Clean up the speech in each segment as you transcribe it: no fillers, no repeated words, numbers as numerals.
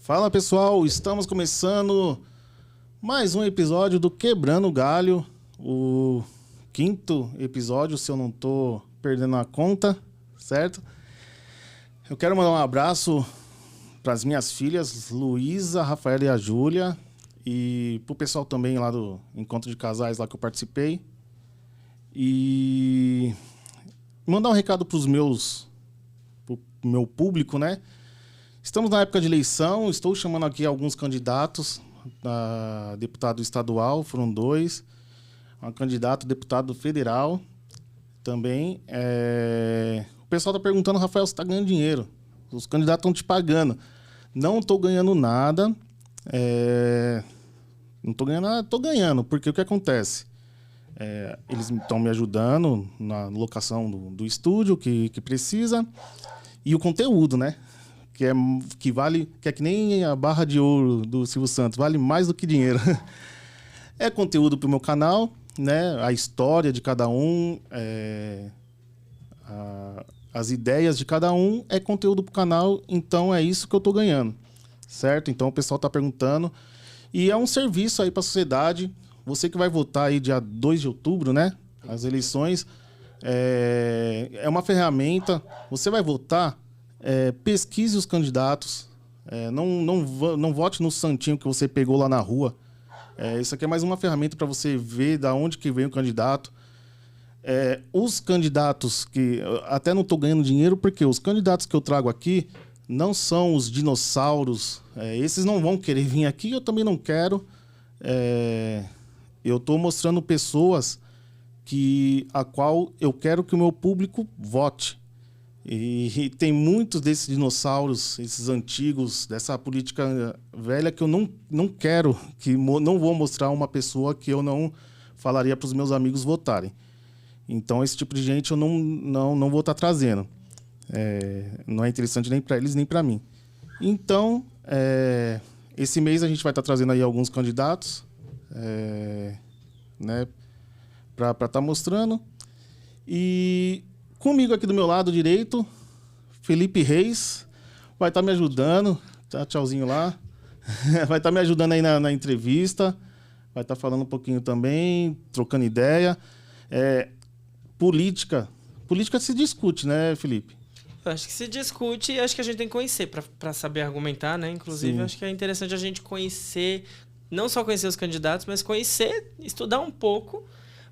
Fala pessoal, estamos começando mais um episódio do Quebrando o Galho, o 5º episódio, se eu não tô perdendo a conta, certo? Eu quero mandar um abraço para as minhas filhas, Luísa, Rafaela e a Júlia, e pro pessoal também lá do encontro de casais lá que eu participei. E mandar um recado pro meu público, né? Estamos na época de eleição, estou chamando aqui alguns candidatos a deputado estadual, foram 2, um candidato a deputado federal também. O pessoal está perguntando, Rafael, você está ganhando dinheiro, os candidatos estão te pagando. Não estou ganhando nada, não estou ganhando nada, estou ganhando, porque o que acontece? Eles estão me ajudando na locação do estúdio que precisa, e o conteúdo, né? Que vale, que é que nem a barra de ouro do Silvio Santos, vale mais do que dinheiro. É conteúdo para o meu canal, né? A história de cada um, as ideias de cada um é conteúdo para o canal, então é isso que eu estou ganhando, certo? Então o pessoal está perguntando, e é um serviço aí para a sociedade. Você que vai votar aí dia 2 de outubro, né? As eleições, é uma ferramenta, você vai votar. Pesquise os candidatos, não vote no santinho que você pegou lá na rua. Isso aqui é mais uma ferramenta para você ver de onde que vem o candidato. Os candidatos que... Até não estou ganhando dinheiro, porque os candidatos que eu trago aqui não são os dinossauros. Esses não vão querer vir aqui, eu também não quero. Eu estou mostrando pessoas a qual eu quero que o meu público vote. E tem muitos desses dinossauros, esses antigos, dessa política velha, que eu não quero, não vou mostrar uma pessoa que eu não falaria para os meus amigos votarem. Então, esse tipo de gente eu não vou estar trazendo. Não é interessante nem para eles, nem para mim. Então, esse mês a gente vai estar trazendo aí alguns candidatos, né, para estar mostrando. E... comigo aqui do meu lado direito, Felipe Reis, vai estar me ajudando, tá, tchauzinho lá, vai estar me ajudando aí na entrevista, vai estar falando um pouquinho também, trocando ideia. Política se discute, né, Felipe? Eu acho que se discute e acho que a gente tem que conhecer para saber argumentar, né? Inclusive, acho que é interessante a gente conhecer, não só conhecer os candidatos, mas conhecer, estudar um pouco,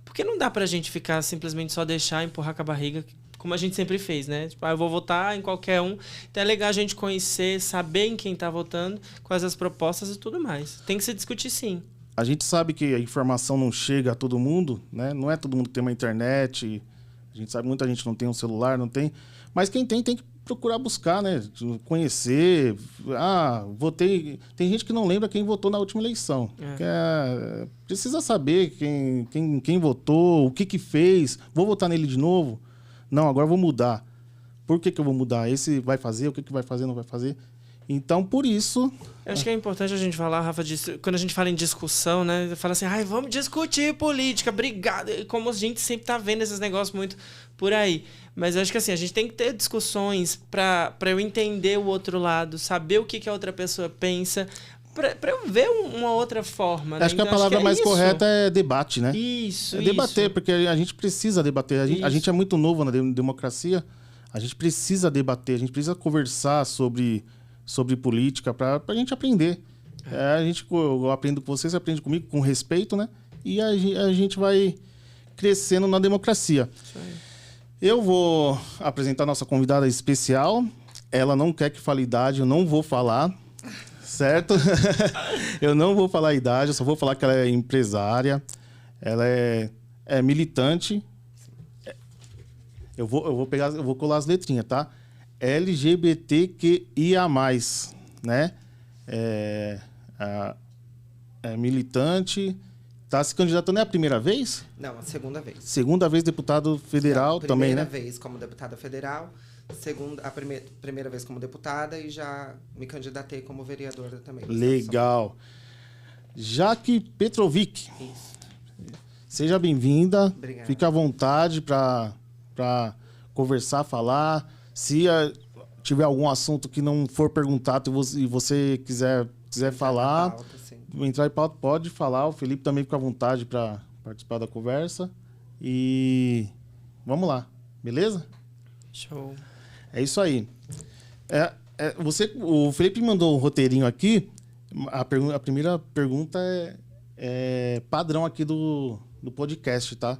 porque não dá pra gente ficar simplesmente só deixar, empurrar com a barriga, como a gente sempre fez, né? Tipo, eu vou votar em qualquer um. Então é legal a gente conhecer, saber em quem tá votando, quais as propostas e tudo mais. Tem que se discutir, sim. A gente sabe que a informação não chega a todo mundo, né? Não é todo mundo que tem uma internet. A gente sabe que muita gente não tem um celular, não tem. Mas quem tem que procurar buscar, né? Conhecer. Votei. Tem gente que não lembra quem votou na última eleição. Precisa saber quem votou, o que fez. Vou votar nele de novo? Não, agora eu vou mudar. Por que eu vou mudar? Esse vai fazer, o que vai fazer, não vai fazer? Então, por isso... Eu acho que é importante a gente falar, Rafa, quando a gente fala em discussão, né? Fala assim, vamos discutir política, obrigado. E como a gente sempre tá vendo esses negócios muito por aí. Mas eu acho que assim, a gente tem que ter discussões pra eu entender o outro lado, saber o que a outra pessoa pensa, pra eu ver uma outra forma. Né? Acho que a palavra mais correta é debate, né? Isso, debater, porque a gente precisa debater. A gente é muito novo na democracia, a gente precisa debater, a gente precisa conversar sobre política para a gente aprender. Eu aprendo com você aprende comigo, com respeito, né? E a gente vai crescendo na democracia. Isso aí. Eu vou apresentar a nossa convidada especial. Ela não quer que fale idade, eu não vou falar. Certo? Eu não vou falar a idade, eu só vou falar que ela é empresária, ela é militante. Eu vou colar as letrinhas, tá? LGBTQIA+, né? É militante, tá se candidatando, é a primeira vez? Não, a segunda vez. Segunda vez deputado federal também, né? Primeira vez como deputada federal, primeira vez como deputada e já me candidatei como vereadora também. Legal. Jaque Petrovic. Isso. Seja bem-vinda. Obrigada. Fique à vontade para conversar, falar. tiver algum assunto que não for perguntado e você quiser falar, Pauta, sim. entrar em pauta, pode falar. O Felipe também fica à vontade para participar da conversa. E vamos lá, beleza? Show. É isso aí. O Felipe mandou um roteirinho aqui. A primeira pergunta é padrão aqui do podcast, tá?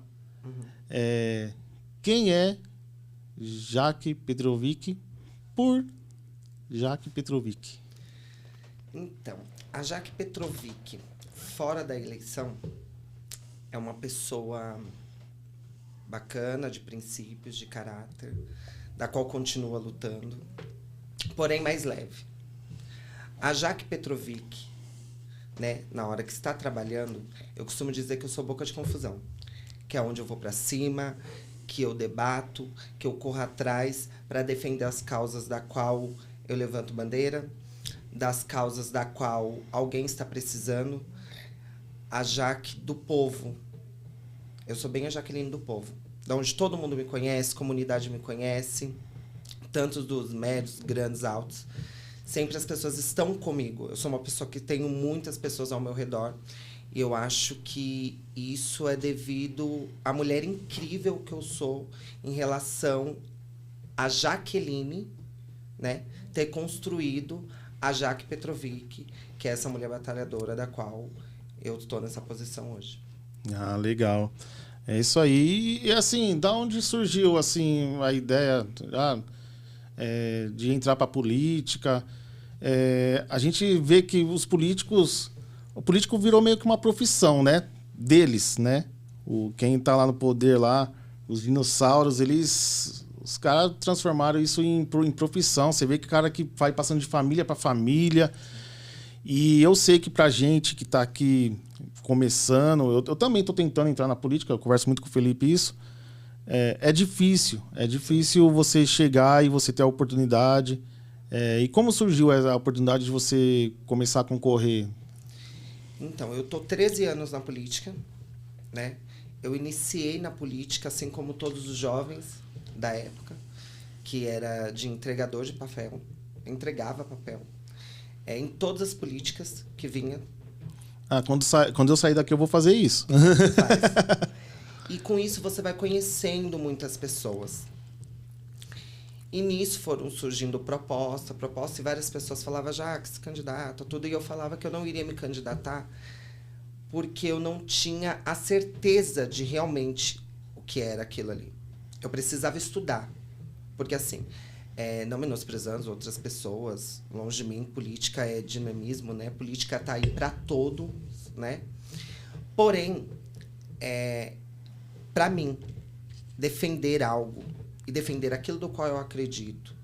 Quem é Jaque Petrovic por Jaque Petrovic? Então, a Jaque Petrovic, fora da eleição, é uma pessoa bacana, de princípios, de caráter, da qual continua lutando, porém mais leve. A Jaque Petrovic, né, na hora que está trabalhando, eu costumo dizer que eu sou boca de confusão, que é onde eu vou para cima, que eu debato, que eu corro atrás para defender as causas da qual eu levanto bandeira, das causas da qual alguém está precisando. A Jaque do povo. Eu sou bem a Jaqueline do povo. Da onde todo mundo me conhece, comunidade me conhece, tanto dos médios, grandes, altos. Sempre as pessoas estão comigo. Eu sou uma pessoa que tenho muitas pessoas ao meu redor. E eu acho que isso é devido à mulher incrível que eu sou em relação a Jaqueline, né, ter construído a Jaque Petrovic, que é essa mulher batalhadora da qual eu estou nessa posição hoje. Ah, legal. É isso aí. E assim, da onde surgiu assim a ideia de entrar para a política? A gente vê que o político virou meio que uma profissão, né? Deles, né? Quem tá lá no poder lá, os dinossauros, os caras transformaram isso em profissão. Você vê que o cara que vai passando de família para família. E eu sei que pra gente que tá aqui começando, eu também tô tentando entrar na política, eu converso muito com o Felipe isso. É difícil você chegar e você ter a oportunidade. E como surgiu a oportunidade de você começar a concorrer? Então, eu tô 13 anos na política, né? Eu iniciei na política, assim como todos os jovens da época, que era de entregador de papel, entregava papel. Em todas as políticas que vinha. Quando eu sair daqui eu vou fazer isso. Faz. E com isso você vai conhecendo muitas pessoas. E nisso foram surgindo proposta, e várias pessoas falavam, já que se candidata, tudo. E eu falava que eu não iria me candidatar porque eu não tinha a certeza de realmente o que era aquilo ali. Eu precisava estudar. Porque assim, não menosprezando outras pessoas, longe de mim, política é dinamismo, né? Política tá aí para todos, né? Porém, para mim, defender algo e defender aquilo do qual eu acredito,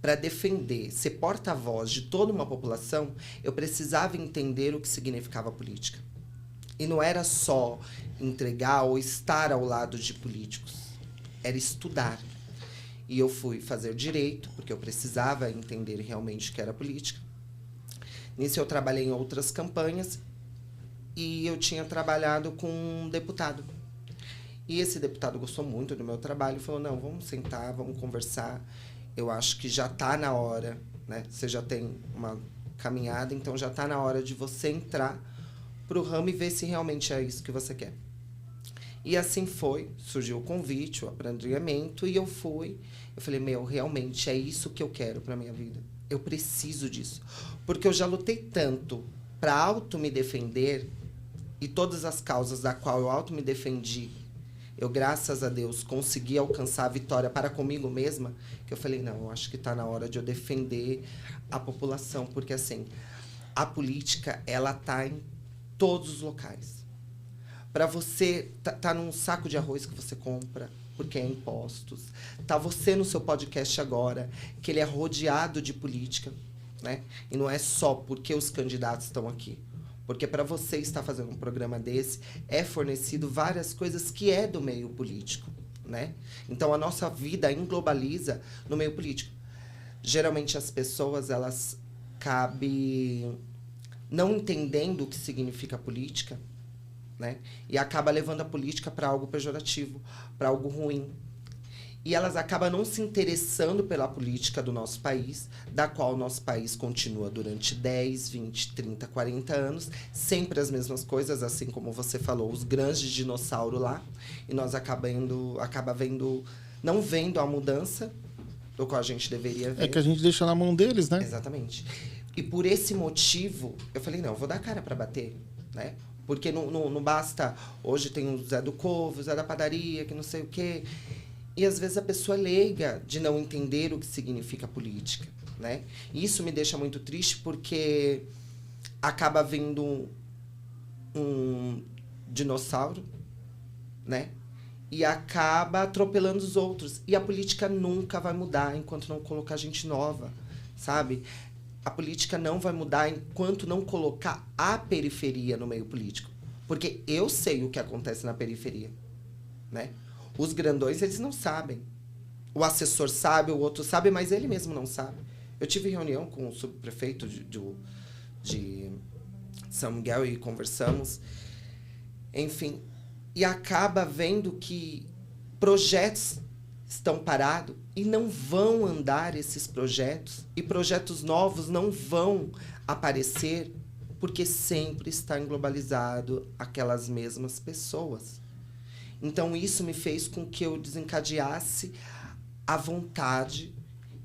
para defender, ser porta-voz de toda uma população, eu precisava entender o que significava política. E não era só entregar ou estar ao lado de políticos, era estudar. E eu fui fazer direito, porque eu precisava entender realmente o que era política. Nisso eu trabalhei em outras campanhas e eu tinha trabalhado com um deputado. E esse deputado gostou muito do meu trabalho e falou, não, vamos sentar, vamos conversar. Eu acho que já está na hora, né? Você já tem uma caminhada, então já está na hora de você entrar para o ramo e ver se realmente é isso que você quer. E assim foi, surgiu o convite, o aprendizamento, e eu fui. Eu falei, realmente é isso que eu quero para minha vida. Eu preciso disso. Porque eu já lutei tanto para auto me defender, e todas as causas da qual eu auto me defendi, eu, graças a Deus, consegui alcançar a vitória para comigo mesma, que eu falei, não, eu acho que está na hora de eu defender a população, porque assim, a política, ela está em todos os locais. Para você, tá num saco de arroz que você compra, porque é impostos. Tá você no seu podcast agora, que ele é rodeado de política, né? E não é só porque os candidatos estão aqui. Porque para você estar fazendo um programa desse, é fornecido várias coisas que é do meio político, né? Então, a nossa vida englobaliza no meio político. Geralmente, as pessoas, elas acabam não entendendo o que significa política, né? E acaba levando a política para algo pejorativo, para algo ruim. E elas acabam não se interessando pela política do nosso país, da qual o nosso país continua durante 10, 20, 30, 40 anos, sempre as mesmas coisas, assim como você falou, os grandes dinossauros lá, e nós não vendo a mudança do qual a gente deveria ver. É que a gente deixa na mão deles, né? Exatamente. E por esse motivo, eu falei, não, eu vou dar cara para bater, né? Porque não basta, hoje tem o Zé do Corvo, o Zé da padaria, que não sei o quê. E às vezes a pessoa é leiga de não entender o que significa política, né? E isso me deixa muito triste porque acaba vindo um dinossauro, né? E acaba atropelando os outros. E a política nunca vai mudar enquanto não colocar gente nova, sabe? A política não vai mudar enquanto não colocar a periferia no meio político. Porque eu sei o que acontece na periferia, né? Os grandões, eles não sabem. O assessor sabe, o outro sabe, mas ele mesmo não sabe. Eu tive reunião com o subprefeito de São Miguel e conversamos. Enfim, e acaba vendo que projetos estão parados e não vão andar esses projetos. E projetos novos não vão aparecer porque sempre está englobalizado aquelas mesmas pessoas. Então, isso me fez com que eu desencadeasse a vontade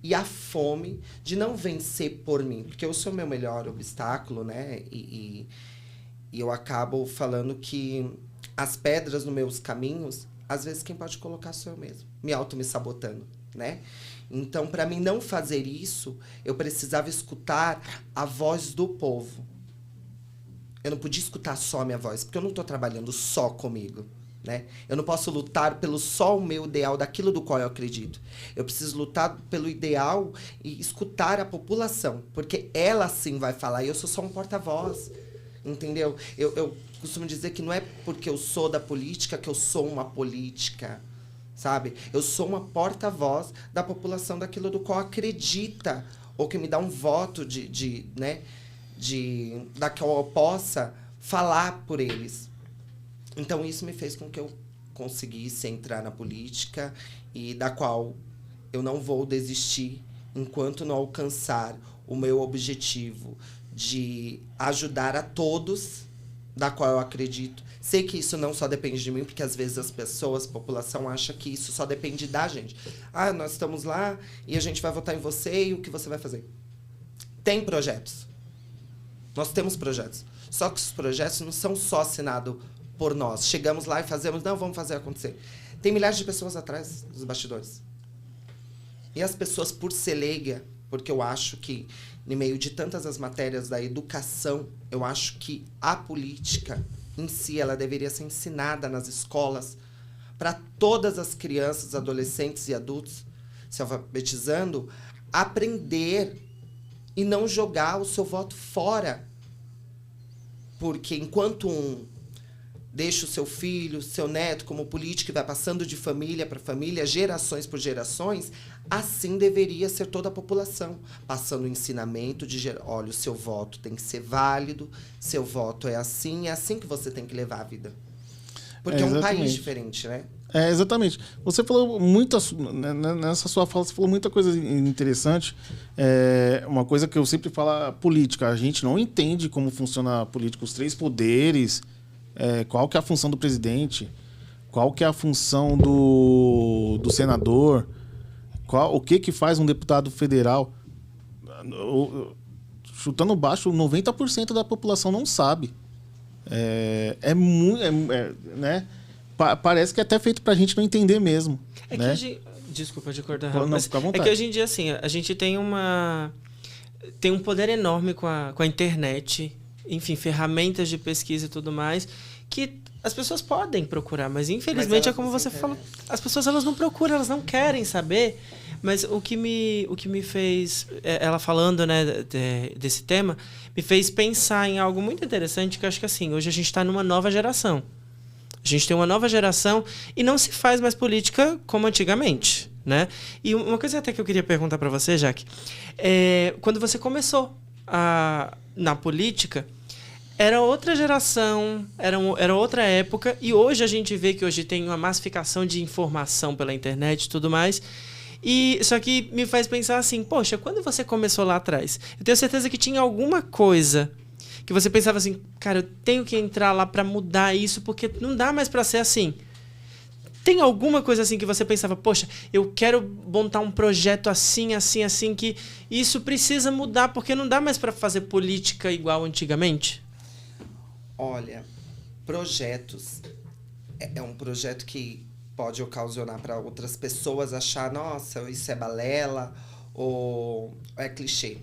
e a fome de não vencer por mim. Porque eu sou o meu melhor obstáculo, né? E eu acabo falando que as pedras nos meus caminhos, às vezes quem pode colocar sou eu mesmo, me sabotando, né? Então, para mim não fazer isso, eu precisava escutar a voz do povo. Eu não podia escutar só a minha voz, porque eu não estou trabalhando só comigo. Né? Eu não posso lutar pelo só o meu ideal, daquilo do qual eu acredito. Eu preciso lutar pelo ideal e escutar a população, porque ela sim vai falar, e eu sou só um porta-voz, entendeu? Eu costumo dizer que não é porque eu sou da política que eu sou uma política, sabe? Eu sou uma porta-voz da população, daquilo do qual acredita, ou que me dá um voto da qual eu possa falar por eles. Então, isso me fez com que eu conseguisse entrar na política e da qual eu não vou desistir enquanto não alcançar o meu objetivo de ajudar a todos, da qual eu acredito. Sei que isso não só depende de mim, porque às vezes as pessoas, a população, acha que isso só depende da gente. Ah, nós estamos lá e a gente vai votar em você e o que você vai fazer? Tem projetos. Nós temos projetos. Só que os projetos não são só assinados por nós. Chegamos lá e fazemos, não, vamos fazer acontecer. Tem milhares de pessoas atrás dos bastidores. E as pessoas, por ser leiga, porque eu acho que, no meio de tantas as matérias da educação, eu acho que a política em si, ela deveria ser ensinada nas escolas para todas as crianças, adolescentes e adultos, se alfabetizando, aprender e não jogar o seu voto fora. Porque enquanto deixa o seu filho, seu neto como político e vai passando de família para família, gerações por gerações, assim deveria ser toda a população. Passando o ensinamento de, olha, o seu voto tem que ser válido, seu voto é assim que você tem que levar a vida. Porque é um país diferente, né? É, exatamente. Você falou nessa sua fala, você falou muita coisa interessante. Uma coisa que eu sempre falo, a política. A gente não entende como funciona a política, os três poderes. Qual que é a função do presidente, qual que é a função do senador, o que faz um deputado federal. Chutando baixo, 90% da população não sabe. Né? Parece que é até feito pra gente não entender mesmo. Né? Desculpa te cortar, mas fica à vontade. É que hoje em dia, assim, a gente tem um poder enorme com a internet, enfim, ferramentas de pesquisa e tudo mais, que as pessoas podem procurar, mas infelizmente é como você falou, as pessoas elas não procuram, elas não querem saber. Mas o que me fez, ela falando, né, desse tema, me fez pensar em algo muito interessante, que eu acho que assim, hoje a gente está numa nova geração. A gente tem uma nova geração e não se faz mais política como antigamente, né? E uma coisa até que eu queria perguntar para você, Jaque, quando você começou na política, era outra geração, era outra época, e hoje a gente vê que hoje tem uma massificação de informação pela internet e tudo mais. E só que me faz pensar assim, poxa, quando você começou lá atrás, eu tenho certeza que tinha alguma coisa que você pensava assim, cara, eu tenho que entrar lá para mudar isso, porque não dá mais para ser assim. Tem alguma coisa assim que você pensava, poxa, eu quero montar um projeto assim, assim, assim, que isso precisa mudar, porque não dá mais para fazer política igual antigamente? Olha, projetos. É um projeto que pode ocasionar para outras pessoas achar, nossa, isso é balela ou é clichê.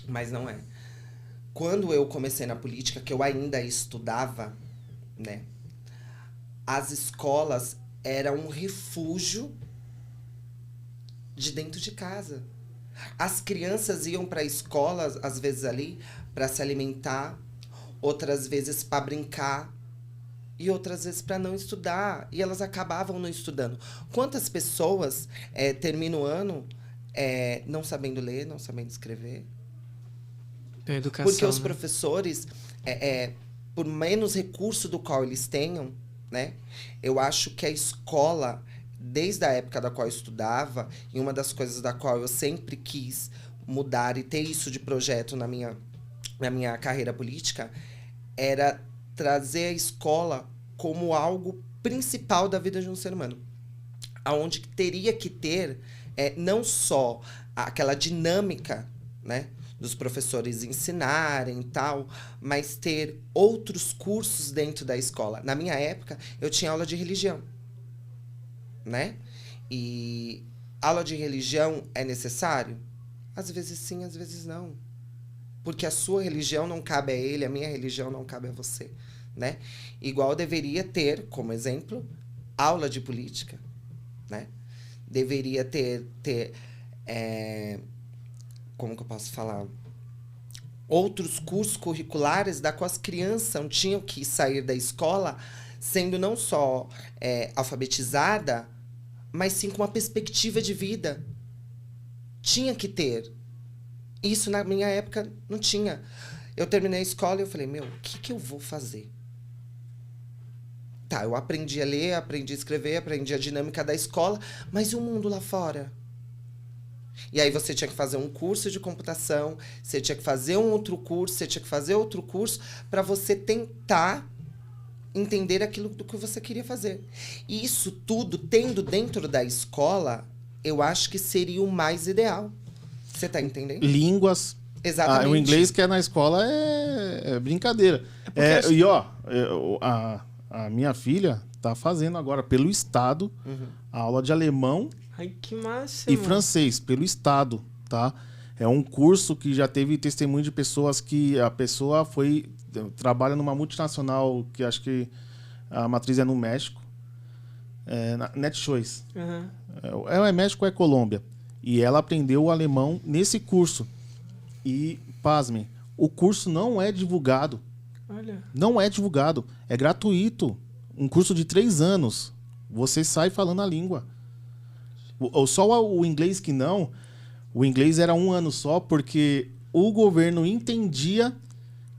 Mas não é. Quando eu comecei na política, que eu ainda estudava, né? As escolas eram um refúgio de dentro de casa. As crianças iam para a escola, às vezes ali, para se alimentar, outras vezes para brincar e outras vezes para não estudar. E elas acabavam não estudando. Quantas pessoas terminam o ano não sabendo ler, não sabendo escrever? Educação, porque os né? professores, por menos recurso do qual eles tenham, né? Eu acho que a escola, desde a época da qual eu estudava, e uma das coisas da qual eu sempre quis mudar e ter isso de projeto na minha carreira política, era trazer a escola como algo principal da vida de um ser humano. Onde teria que ter não só aquela dinâmica, né? Dos professores ensinarem e tal, mas ter outros cursos dentro da escola. Na minha época, eu tinha aula de religião, né? E aula de religião é necessário? Às vezes sim, às vezes não. Porque a sua religião não cabe a ele, a minha religião não cabe a você, né? Igual deveria ter, como exemplo, aula de política, né? Deveria ter como que eu posso falar? Outros cursos curriculares da qual as crianças não tinham que sair da escola sendo não só alfabetizada, mas sim com uma perspectiva de vida. Tinha que ter. Isso na minha época não tinha. Eu terminei a escola e eu falei, o que eu vou fazer? Tá, eu aprendi a ler, aprendi a escrever, aprendi a dinâmica da escola, mas e o mundo lá fora? E aí você tinha que fazer um curso de computação, você tinha que fazer um outro curso, você tinha que fazer outro curso para você tentar entender aquilo do que você queria fazer. E isso tudo, tendo dentro da escola, eu acho que seria o mais ideal. Você tá entendendo? Línguas. Exatamente. O inglês que é na escola é brincadeira. E ó, a minha filha tá fazendo agora, pelo Estado, a aula de alemão. Ai, que máximo. E francês, pelo Estado, tá? É um curso que já teve testemunho de pessoas que a pessoa trabalha numa multinacional, que acho que a matriz é no México, NetChoice. É México ou é Colômbia. E ela aprendeu o alemão nesse curso. E, pasmem, o curso não é divulgado. Olha. Não é divulgado. É gratuito. Um curso de 3 anos. Você sai falando a língua. Só o inglês que não. O inglês era 1 ano só, porque o governo entendia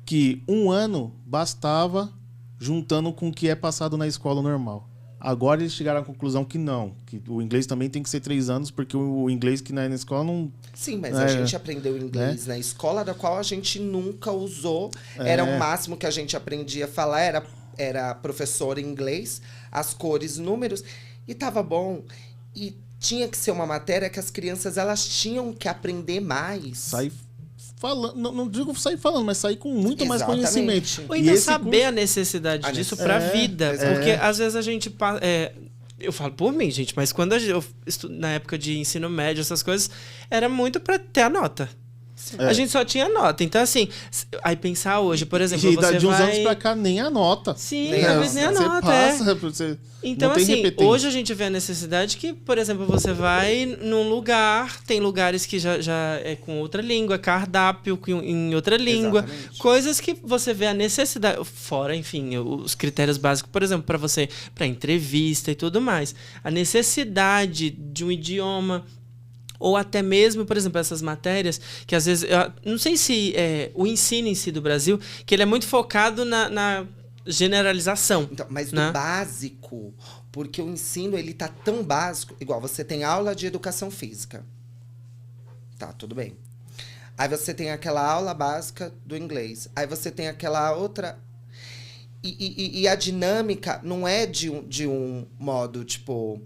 que 1 ano bastava juntando com o que é passado na escola normal. Agora eles chegaram à conclusão que não, que o inglês também tem que ser 3 anos, porque o inglês que não é na escola não... Sim, mas a gente aprendeu inglês na escola, da qual a gente nunca usou. Era o máximo que a gente aprendia a falar, era professor em inglês, as cores, números, e tava bom. E tinha que ser uma matéria que as crianças elas tinham que aprender mais. Sair falando, não digo sair falando, mas sair com muito mais Exatamente. conhecimento. Ou ainda saber a necessidade disso pra vida. Porque às vezes a gente... eu falo por mim, gente, mas quando na época de ensino médio, essas coisas, era muito pra ter a nota. A gente só tinha nota. Então, assim, aí pensar hoje, por exemplo, você de uns vai... anos pra cá, nem a nota. Sim, às vezes nem a nota, você Então, não tem assim, repetência. hoje a gente vê a necessidade que, por exemplo, você vai num lugar, tem lugares que já é com outra língua, cardápio em outra língua, coisas que você vê a necessidade, fora, enfim, os critérios básicos, por exemplo, para entrevista e tudo mais. A necessidade de um idioma... Ou até mesmo, por exemplo, essas matérias que às vezes... não sei se o ensino em si do Brasil, que ele é muito focado na generalização. Então, mas né? do básico, porque o ensino ele tá tão básico, igual você tem aula de educação física. Tá, tudo bem. Aí você tem aquela aula básica do inglês. Aí você tem aquela outra... E a dinâmica não é de um modo, tipo...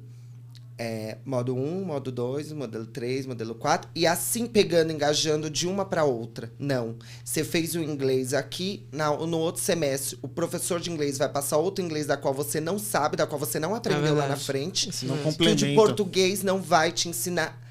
modo 1, modo 2, modelo 3, modelo 4. E assim pegando, engajando de uma para outra. Não. Você fez o inglês aqui, no outro semestre, o professor de inglês vai passar outro inglês da qual você não sabe, da qual você não aprendeu lá na frente. Não Que o complementa. de português não vai te ensinar.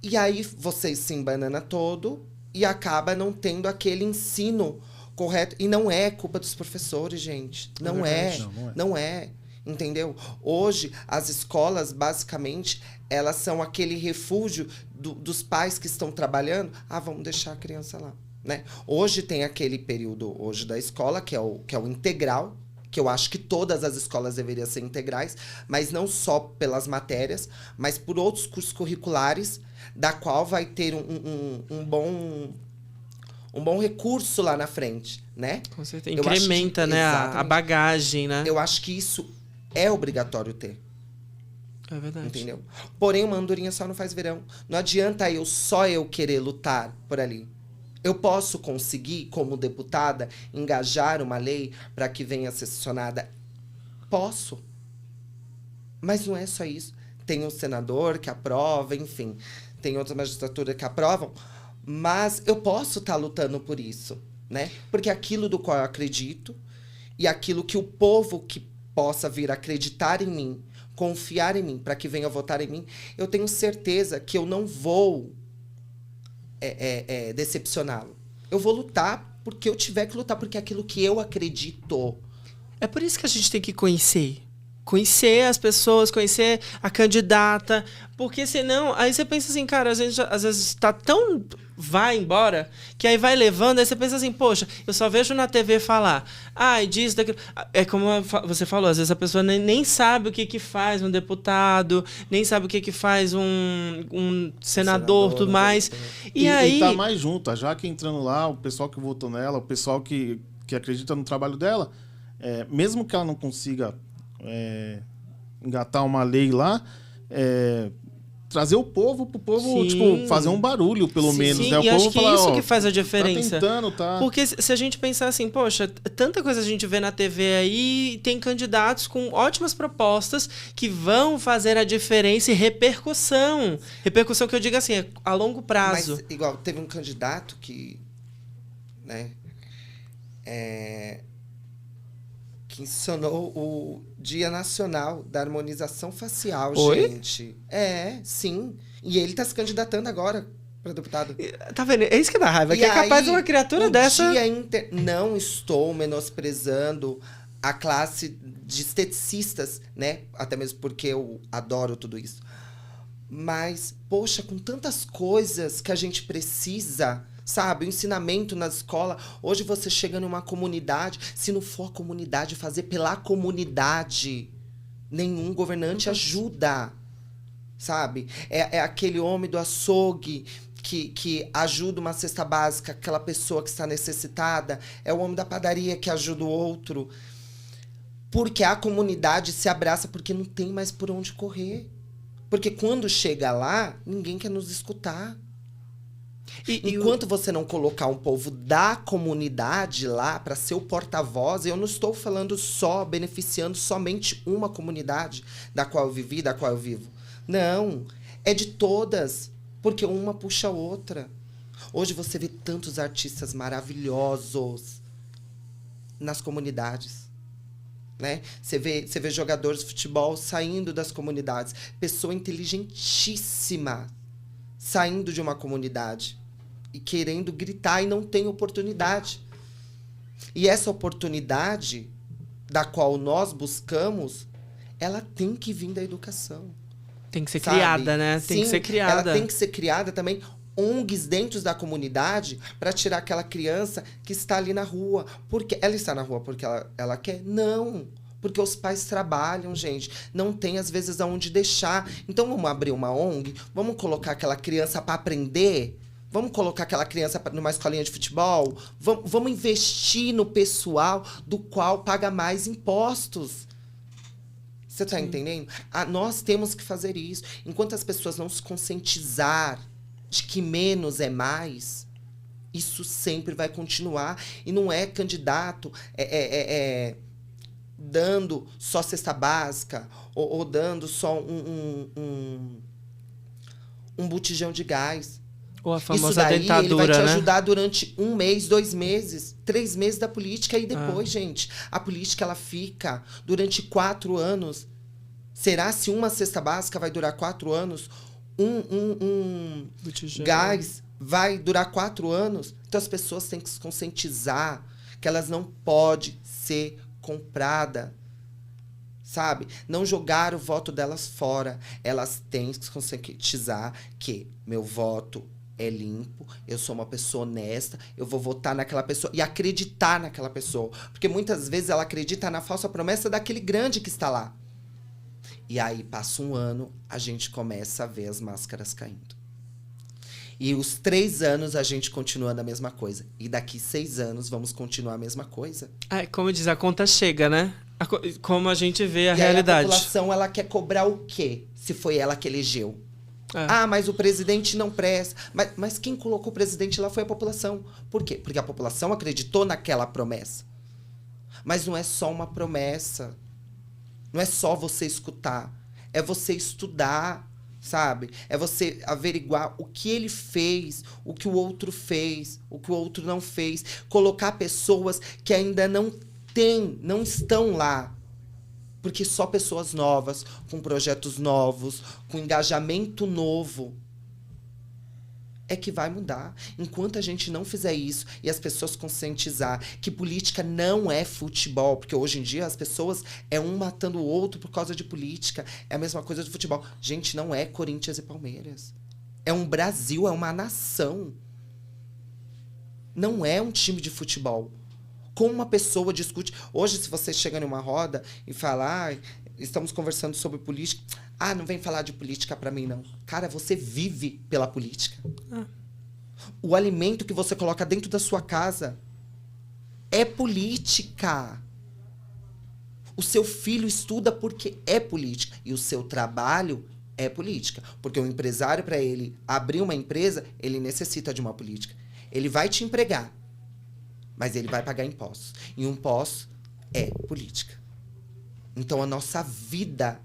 E aí você se embanana todo e acaba não tendo aquele ensino correto. E não é culpa dos professores, gente. Não é. Não é. Entendeu? Hoje, as escolas, basicamente, elas são aquele refúgio dos pais que estão trabalhando. Vamos deixar a criança lá. Né? Hoje tem aquele período hoje da escola, que é o integral, que eu acho que todas as escolas deveriam ser integrais, mas não só pelas matérias, mas por outros cursos curriculares, da qual vai ter um bom recurso lá na frente, né? Com certeza. Incrementa, né, a bagagem, né? Eu acho que isso é obrigatório ter. É verdade. Entendeu? Porém, uma andorinha só não faz verão. Não adianta só eu querer lutar por ali. Eu posso conseguir, como deputada, engajar uma lei para que venha a ser sancionada? Posso. Mas não é só isso. Tem um senador que aprova, enfim. Tem outra magistratura que aprovam. Mas eu posso estar lutando por isso, né? Porque aquilo do qual eu acredito e aquilo que o povo que possa vir acreditar em mim, confiar em mim, para que venha votar em mim, eu tenho certeza que eu não vou decepcioná-lo. Eu vou lutar porque eu tiver que lutar, porque é aquilo que eu acredito. É por isso que a gente tem que conhecer. Conhecer as pessoas, conhecer a candidata. Porque senão, aí você pensa assim, cara, às vezes tá tão... vai embora, que aí vai levando, aí você pensa assim, poxa, eu só vejo na TV falar, disso, daquilo. É como você falou, às vezes a pessoa nem sabe o que faz um deputado, nem sabe o que faz um senador, tudo mais. E aí... E tá mais junto, já que entrando lá, o pessoal que votou nela, o pessoal que acredita no trabalho dela, mesmo que ela não consiga engatar uma lei lá, trazer o povo pro povo, tipo, fazer um barulho, pelo menos. Sim, né? O e povo acho que falar, isso que faz a diferença. Tá tentando, tá? Porque se a gente pensar assim, poxa, tanta coisa a gente vê na TV aí, tem candidatos com ótimas propostas que vão fazer a diferença e repercussão. Repercussão que eu digo assim, a longo prazo. Mas, igual, teve um candidato que, né, que ensinou o Dia Nacional da Harmonização Facial, Oi? gente. Sim. E ele tá se candidatando agora para deputado. Tá vendo? É isso que dá raiva, que é capaz de uma criatura dessa... Não estou menosprezando a classe de esteticistas, né? Até mesmo porque eu adoro tudo isso. Mas, poxa, com tantas coisas que a gente precisa... Sabe, o ensinamento na escola. Hoje você chega numa comunidade, se não for a comunidade fazer pela comunidade, nenhum governante ajuda. Sabe? É aquele homem do açougue que ajuda uma cesta básica, aquela pessoa que está necessitada. É o homem da padaria que ajuda o outro. Porque a comunidade se abraça porque não tem mais por onde correr. Porque quando chega lá, ninguém quer nos escutar. Enquanto você não colocar um povo da comunidade lá para ser o porta-voz, eu não estou falando só beneficiando somente uma comunidade da qual eu vivi, da qual eu vivo. Não, é de todas, porque uma puxa a outra. Hoje você vê tantos artistas maravilhosos nas comunidades. Né? Você vê jogadores de futebol saindo das comunidades. Pessoa inteligentíssima saindo de uma comunidade e querendo gritar e não tem oportunidade. E essa oportunidade da qual nós buscamos, ela tem que vir da educação. Tem que ser criada, né? Tem que ser criada. Ela tem que ser criada também, ONGs dentro da comunidade, para tirar aquela criança que está ali na rua. Porque ela está na rua porque ela quer? Não. Porque os pais trabalham, gente. Não tem, às vezes, aonde deixar. Então, vamos abrir uma ONG? Vamos colocar aquela criança para aprender? Vamos colocar aquela criança numa escolinha de futebol? Vamos investir no pessoal do qual paga mais impostos. Você tá entendendo? Nós temos que fazer isso. Enquanto as pessoas não se conscientizar de que menos é mais, isso sempre vai continuar. E não é candidato dando só cesta básica ou dando só um botijão de gás. Ou a famosa isso daí, dentadura, ele vai te né? ajudar durante 1 mês, 2 meses, 3 meses da política. E depois, gente, a política ela fica durante 4 anos. Será se uma cesta básica vai durar 4 anos? Um gás vai durar 4 anos? Então as pessoas têm que se conscientizar que elas não podem ser compradas. Sabe? Não jogar o voto delas fora. Elas têm que se conscientizar que meu voto é limpo, eu sou uma pessoa honesta, eu vou votar naquela pessoa e acreditar naquela pessoa. Porque muitas vezes ela acredita na falsa promessa daquele grande que está lá. E aí passa 1 ano, a gente começa a ver as máscaras caindo. E os 3 anos a gente continua na mesma coisa. E daqui 6 anos vamos continuar a mesma coisa. Como diz, a conta chega, né? Como a gente vê a e realidade. Aí a população, ela quer cobrar o quê? Se foi ela que elegeu. Mas o presidente não presta. Mas quem colocou o presidente lá foi a população. Por quê? Porque a população acreditou naquela promessa. Mas não é só uma promessa. Não é só você escutar. É você estudar, sabe? É você averiguar o que ele fez, o que o outro fez, o que o outro não fez. Colocar pessoas que ainda não estão lá. Porque só pessoas novas, com projetos novos, com engajamento novo, é que vai mudar. Enquanto a gente não fizer isso e as pessoas conscientizar que política não é futebol, porque hoje em dia as pessoas um matando o outro por causa de política. É a mesma coisa do futebol. Gente, não é Corinthians e Palmeiras. É um Brasil, é uma nação. Não é um time de futebol. Como uma pessoa discute... Hoje, se você chega numa roda e fala... estamos conversando sobre política... não vem falar de política pra mim, não. Cara, você vive pela política. O alimento que você coloca dentro da sua casa é política. O seu filho estuda porque é política. E o seu trabalho é política. Porque o empresário, para ele abrir uma empresa, ele necessita de uma política. Ele vai te empregar. Mas ele vai pagar impostos. E imposto é política. Então, a nossa vida,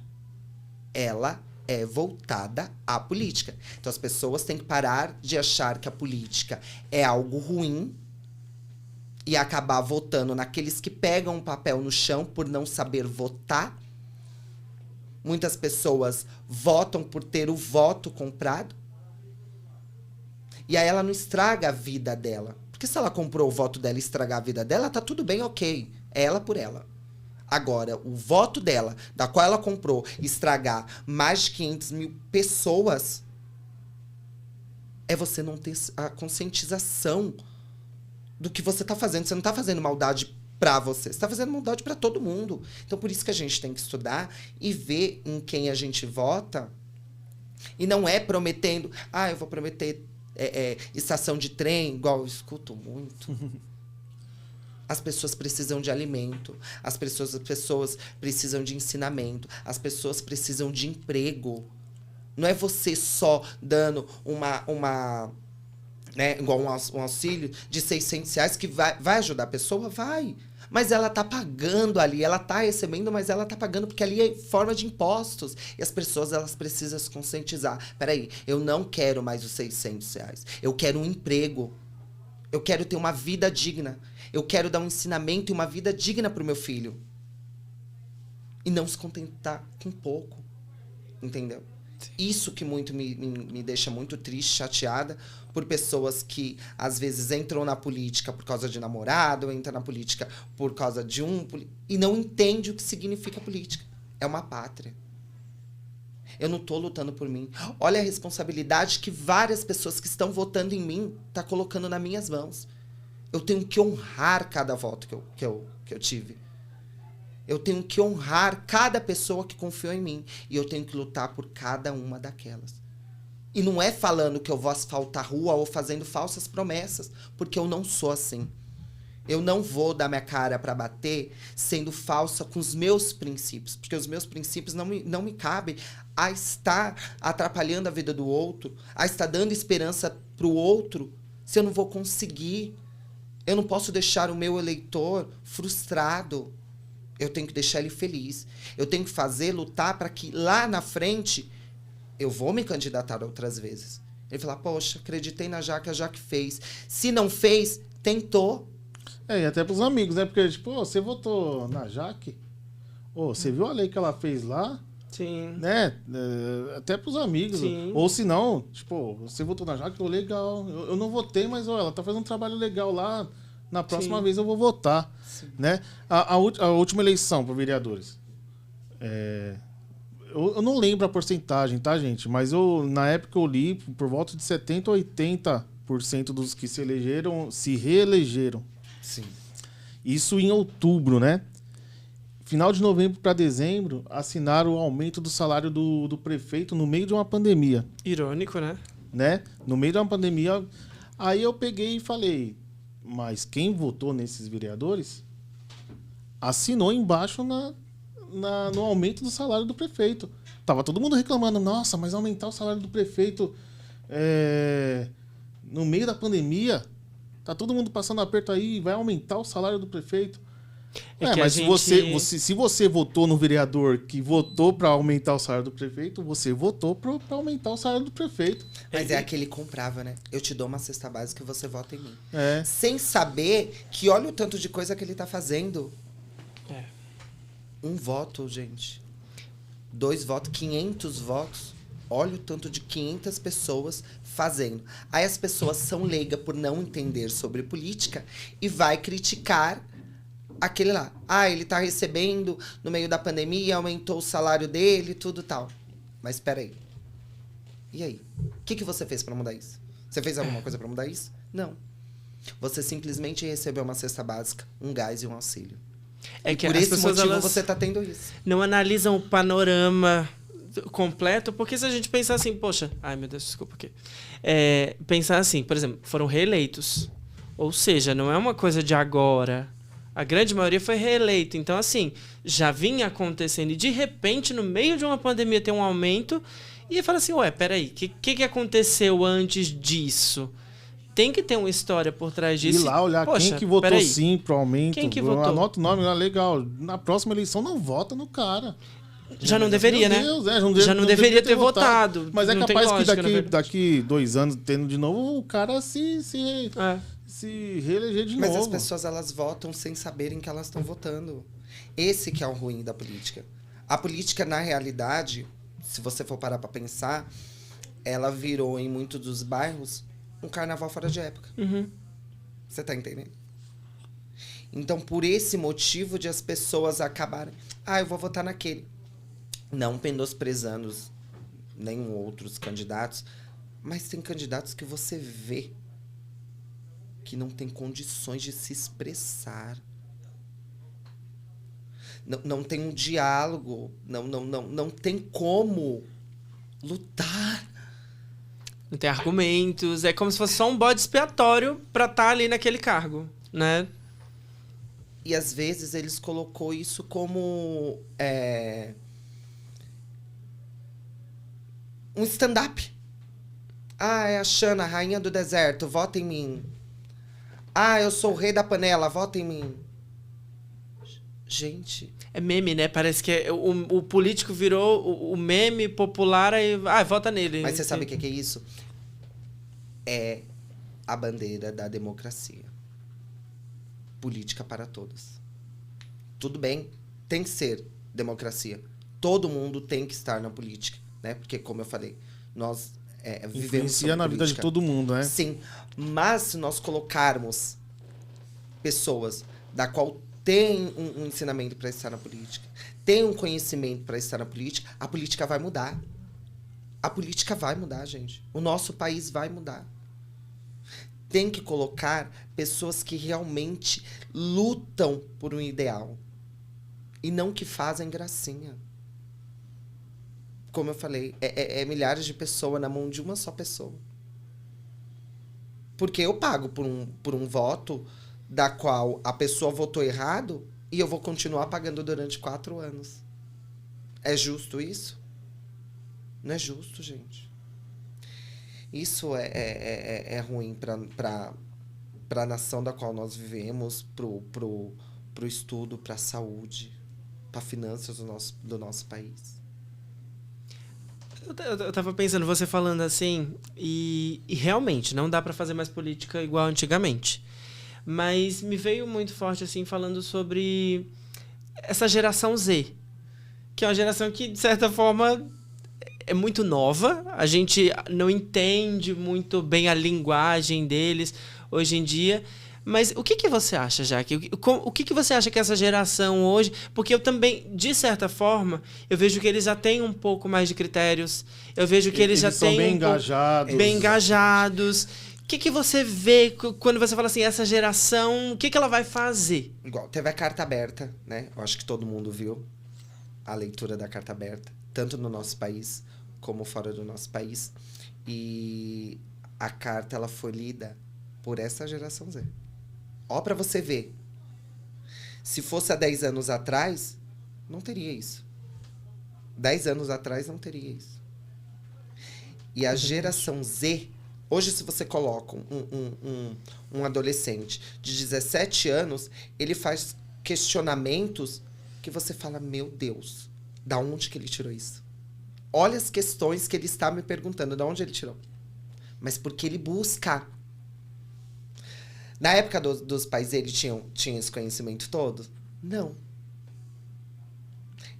ela é voltada à política. Então, as pessoas têm que parar de achar que a política é algo ruim e acabar votando naqueles que pegam um papel no chão por não saber votar. Muitas pessoas votam por ter o voto comprado. E aí ela não estraga a vida dela. Porque se ela comprou o voto dela e estragar a vida dela, tá tudo bem, ok. É ela por ela. Agora, o voto dela, da qual ela comprou, estragar mais de 500 mil pessoas, é você não ter a conscientização do que você tá fazendo. Você não tá fazendo maldade pra você. Você tá fazendo maldade pra todo mundo. Então, por isso que a gente tem que estudar e ver em quem a gente vota. E não é prometendo... eu vou prometer... estação de trem, igual eu escuto muito. As pessoas precisam de alimento, as pessoas precisam de ensinamento, as pessoas precisam de emprego. Não é você só dando igual um auxílio de R$600 que vai ajudar a pessoa? Vai. Mas ela tá pagando ali, ela tá recebendo, mas ela tá pagando porque ali é forma de impostos. E as pessoas, elas precisam se conscientizar. Peraí, eu não quero mais os R$600. Eu quero um emprego. Eu quero ter uma vida digna. Eu quero dar um ensinamento e uma vida digna pro meu filho. E não se contentar com pouco. Entendeu? Isso que muito me deixa muito triste, chateada, por pessoas que, às vezes, entram na política por causa de namorado, ou entram na política por causa de e não entende o que significa política. É uma pátria. Eu não tô lutando por mim. Olha a responsabilidade que várias pessoas que estão votando em mim tá colocando nas minhas mãos. Eu tenho que honrar cada voto que eu tive. Eu tenho que honrar cada pessoa que confiou em mim. E eu tenho que lutar por cada uma daquelas. E não é falando que eu vou asfaltar a rua ou fazendo falsas promessas, porque eu não sou assim. Eu não vou dar minha cara para bater sendo falsa com os meus princípios, porque os meus princípios não me cabem a estar atrapalhando a vida do outro, a estar dando esperança para o outro, se eu não vou conseguir. Eu não posso deixar o meu eleitor frustrado. Eu tenho que deixar ele feliz. Eu tenho que lutar para que lá na frente eu vou me candidatar outras vezes. Ele falar, poxa, acreditei na Jaque, a Jaque fez. Se não fez, tentou. E até pros amigos, né? Porque, tipo, você votou na Jaque? Você viu a lei que ela fez lá? Sim. Né? Até pros amigos. Sim. Ou se não, tipo, você votou na Jaque, legal. Eu não votei, mas ela tá fazendo um trabalho legal lá. Na próxima vez eu vou votar. Né? A última eleição para vereadores. Eu não lembro a porcentagem, tá, gente? Mas na época eu li, por volta de 70% a 80% dos que se elegeram, se reelegeram. Sim. Isso em outubro, né? Final de novembro para dezembro, assinaram o aumento do salário do prefeito no meio de uma pandemia. Irônico, né? No meio de uma pandemia. Aí eu peguei e falei, mas quem votou nesses vereadores assinou embaixo no aumento do salário do prefeito. Tava todo mundo reclamando, nossa, mas aumentar o salário do prefeito no meio da pandemia, tá todo mundo passando aperto aí, vai aumentar o salário do prefeito. Mas se você votou no vereador que votou para aumentar o salário do prefeito, você votou para aumentar o salário do prefeito. Mas é aquele que comprava, né? Eu te dou uma cesta básica e você vota em mim. É. Sem saber que olha o tanto de coisa que ele tá fazendo. Um voto, gente. 2 votos, 500 votos. Olha o tanto de 500 pessoas fazendo. Aí as pessoas são leigas por não entender sobre política e vai criticar aquele lá. Ele tá recebendo no meio da pandemia, aumentou o salário dele, tudo tal. Mas espera aí. E aí? O que você fez para mudar isso? Você fez alguma coisa para mudar isso? Não. Você simplesmente recebeu uma cesta básica, um gás e um auxílio. É que por as esse pessoas, motivo elas você tá tendo isso. não analisam o panorama completo, porque se a gente pensar assim, poxa, ai meu Deus, desculpa aqui. Pensar assim, por exemplo, foram reeleitos. Ou seja, não é uma coisa de agora. A grande maioria foi reeleito. Então, assim, já vinha acontecendo. E, de repente, no meio de uma pandemia, tem um aumento. E fala assim, peraí, o que aconteceu antes disso? Tem que ter uma história por trás disso. Ir lá olhar quem que votou sim pro aumento. Quem que votou? Anota o nome, legal. Na próxima eleição, não vota no cara. Já não deveria, né? Deus, já não deveria ter votado. Mas é não capaz lógica, que daqui 2 anos, tendo de novo, o cara se reeleger de novo. Mas as pessoas, elas votam sem saberem que elas estão votando. Esse que é o ruim da política. A política, na realidade, se você for parar pra pensar, ela virou, em muitos dos bairros, um carnaval fora de época. Uhum. Você tá entendendo? Então, por esse motivo de as pessoas acabarem... eu vou votar naquele. Não menosprezando nenhum outros candidatos, mas tem candidatos que você vê que não tem condições de se expressar. Não tem um diálogo. Não tem como lutar. Não tem argumentos. É como se fosse só um bode expiatório pra estar ali naquele cargo, né? E às vezes eles colocou isso como um stand-up. É a Xana, a rainha do deserto, vota em mim. Eu sou o rei da panela, vota em mim. Gente... É meme, né? Parece que o político virou o meme popular e... vota nele. Mas você sabe o que é isso? É a bandeira da democracia. Política para todos. Tudo bem, tem que ser democracia. Todo mundo tem que estar na política, né? Porque, como eu falei, nós vivemos influencia na vida de todo mundo, né? Sim, mas se nós colocarmos pessoas da qual tem um ensinamento para estar na política, tem um conhecimento para estar na política, a política vai mudar. A política vai mudar, gente. O nosso país vai mudar. Tem que colocar pessoas que realmente lutam por um ideal. E não que fazem gracinha. Como eu falei, é milhares de pessoas na mão de uma só pessoa. Porque eu pago por um voto da qual a pessoa votou errado e eu vou continuar pagando durante 4 anos. É justo isso? Não é justo, gente. Isso é ruim para a nação da qual nós vivemos, pro estudo, para a saúde, para finanças do nosso país. Eu tava pensando, você falando assim, e realmente não dá para fazer mais política igual antigamente. Mas me veio muito forte assim falando sobre essa geração Z, que é uma geração que, de certa forma, é muito nova. A gente não entende muito bem a linguagem deles hoje em dia. Mas o que você acha, Jaque? O que você acha que essa geração hoje... Porque eu também, de certa forma, eu vejo que eles já têm um pouco mais de critérios. Eu vejo que eles já são têm... bem engajados. Bem engajados. O que você vê quando você fala assim, essa geração, o que ela vai fazer? Igual, teve a carta aberta, né? Eu acho que todo mundo viu a leitura da carta aberta, tanto no nosso país como fora do nosso país. E a carta, ela foi lida por essa geração Z. Ó, pra você ver. Se fosse há 10 anos atrás, não teria isso. 10 anos atrás, não teria isso. E a geração Z... Hoje, se você coloca um adolescente de 17 anos, ele faz questionamentos que você fala, meu Deus, da onde que ele tirou isso? Olha as questões que ele está me perguntando, da onde ele tirou. Mas porque ele busca. Na época dos pais dele, tinham esse conhecimento todo? Não.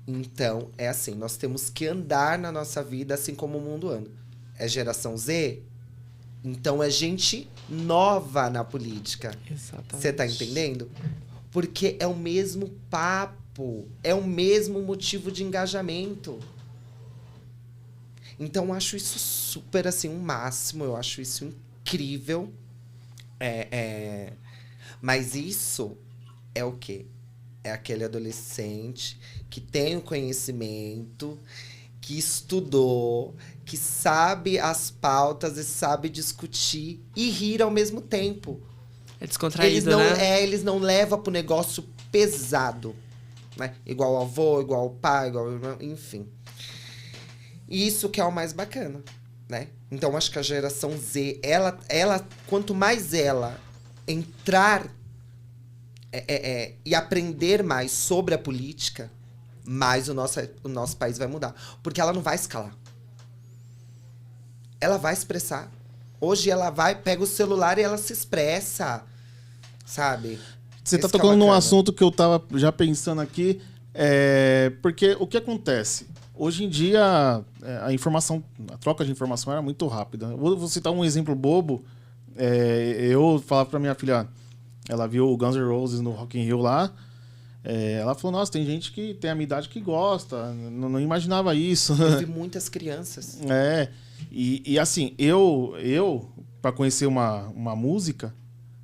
Então, é assim, nós temos que andar na nossa vida assim como o mundo anda. É geração Z? Então, é gente nova na política. Exatamente. Você tá entendendo? Porque é o mesmo papo. É o mesmo motivo de engajamento. Então, eu acho isso super, assim, um máximo. Eu acho isso incrível. Mas isso é o quê? É aquele adolescente que tem o conhecimento, que estudou, que sabe as pautas e sabe discutir e rir ao mesmo tempo. É descontraído, né? Eles não levam pro negócio pesado, né? Igual o avô, igual o pai, igual o irmão, enfim. Isso que é o mais bacana, né? Então, acho que a geração Z, ela quanto mais ela entrar e aprender mais sobre a política, mais o nosso país vai mudar. Porque ela não vai escalar. Ela vai expressar. Hoje ela pega o celular e ela se expressa, sabe? Você tá tocando num assunto que eu tava já pensando aqui, porque o que acontece? Hoje em dia, a troca de informação era muito rápida. Vou citar um exemplo bobo. Eu falava pra minha filha, ela viu o Guns N' Roses no Rock in Rio lá, ela falou, nossa, tem gente que tem a minha idade que gosta, não imaginava isso. Eu vi muitas crianças. E assim, eu pra conhecer uma música,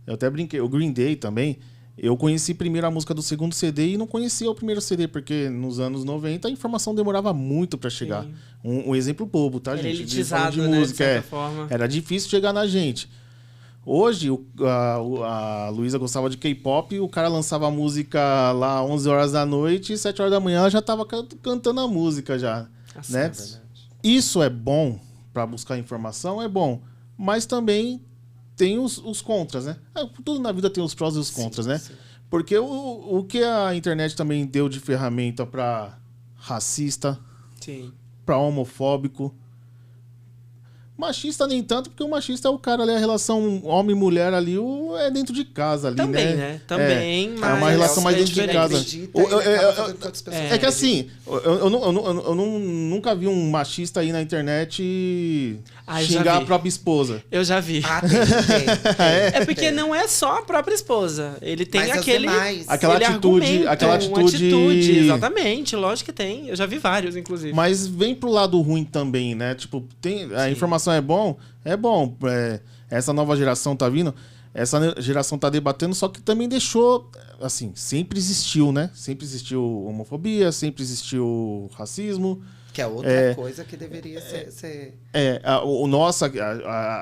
eu até brinquei, o Green Day também, eu conheci primeiro a música do segundo CD e não conhecia o primeiro CD, porque nos anos 90 a informação demorava muito pra chegar. Um exemplo bobo, tá, gente? Era elitizado, de né, música, de certa forma. Era difícil chegar na gente. Hoje, a Luísa gostava de K-pop, o cara lançava a música lá 11 horas da noite e 7 horas da manhã ela já tava cantando a música já, né? É verdade. Isso é bom para buscar informação, é bom, mas também tem os contras, né? Tudo na vida tem os prós e os contras, né? Sim. Porque o que a internet também deu de ferramenta para racista, Sim. para homofóbico, machista nem tanto, porque o machista é o cara ali, a relação homem-mulher ali, é dentro de casa ali, Também, né? Também, mas... É uma relação mais dentro de casa. É que assim, eu nunca vi um machista aí na internet xingar a própria esposa. Eu já vi. Tem. É porque não é só a própria esposa. Ele tem Mas aquela atitude. Exatamente, lógico que tem. Eu já vi vários, inclusive. Mas vem pro lado ruim também, né? Tipo, a informação é bom. Essa nova geração tá vindo. essa geração tá debatendo, só que também deixou, assim, sempre existiu, né? Sempre existiu homofobia, sempre existiu racismo. Que é outra coisa que deveria ser...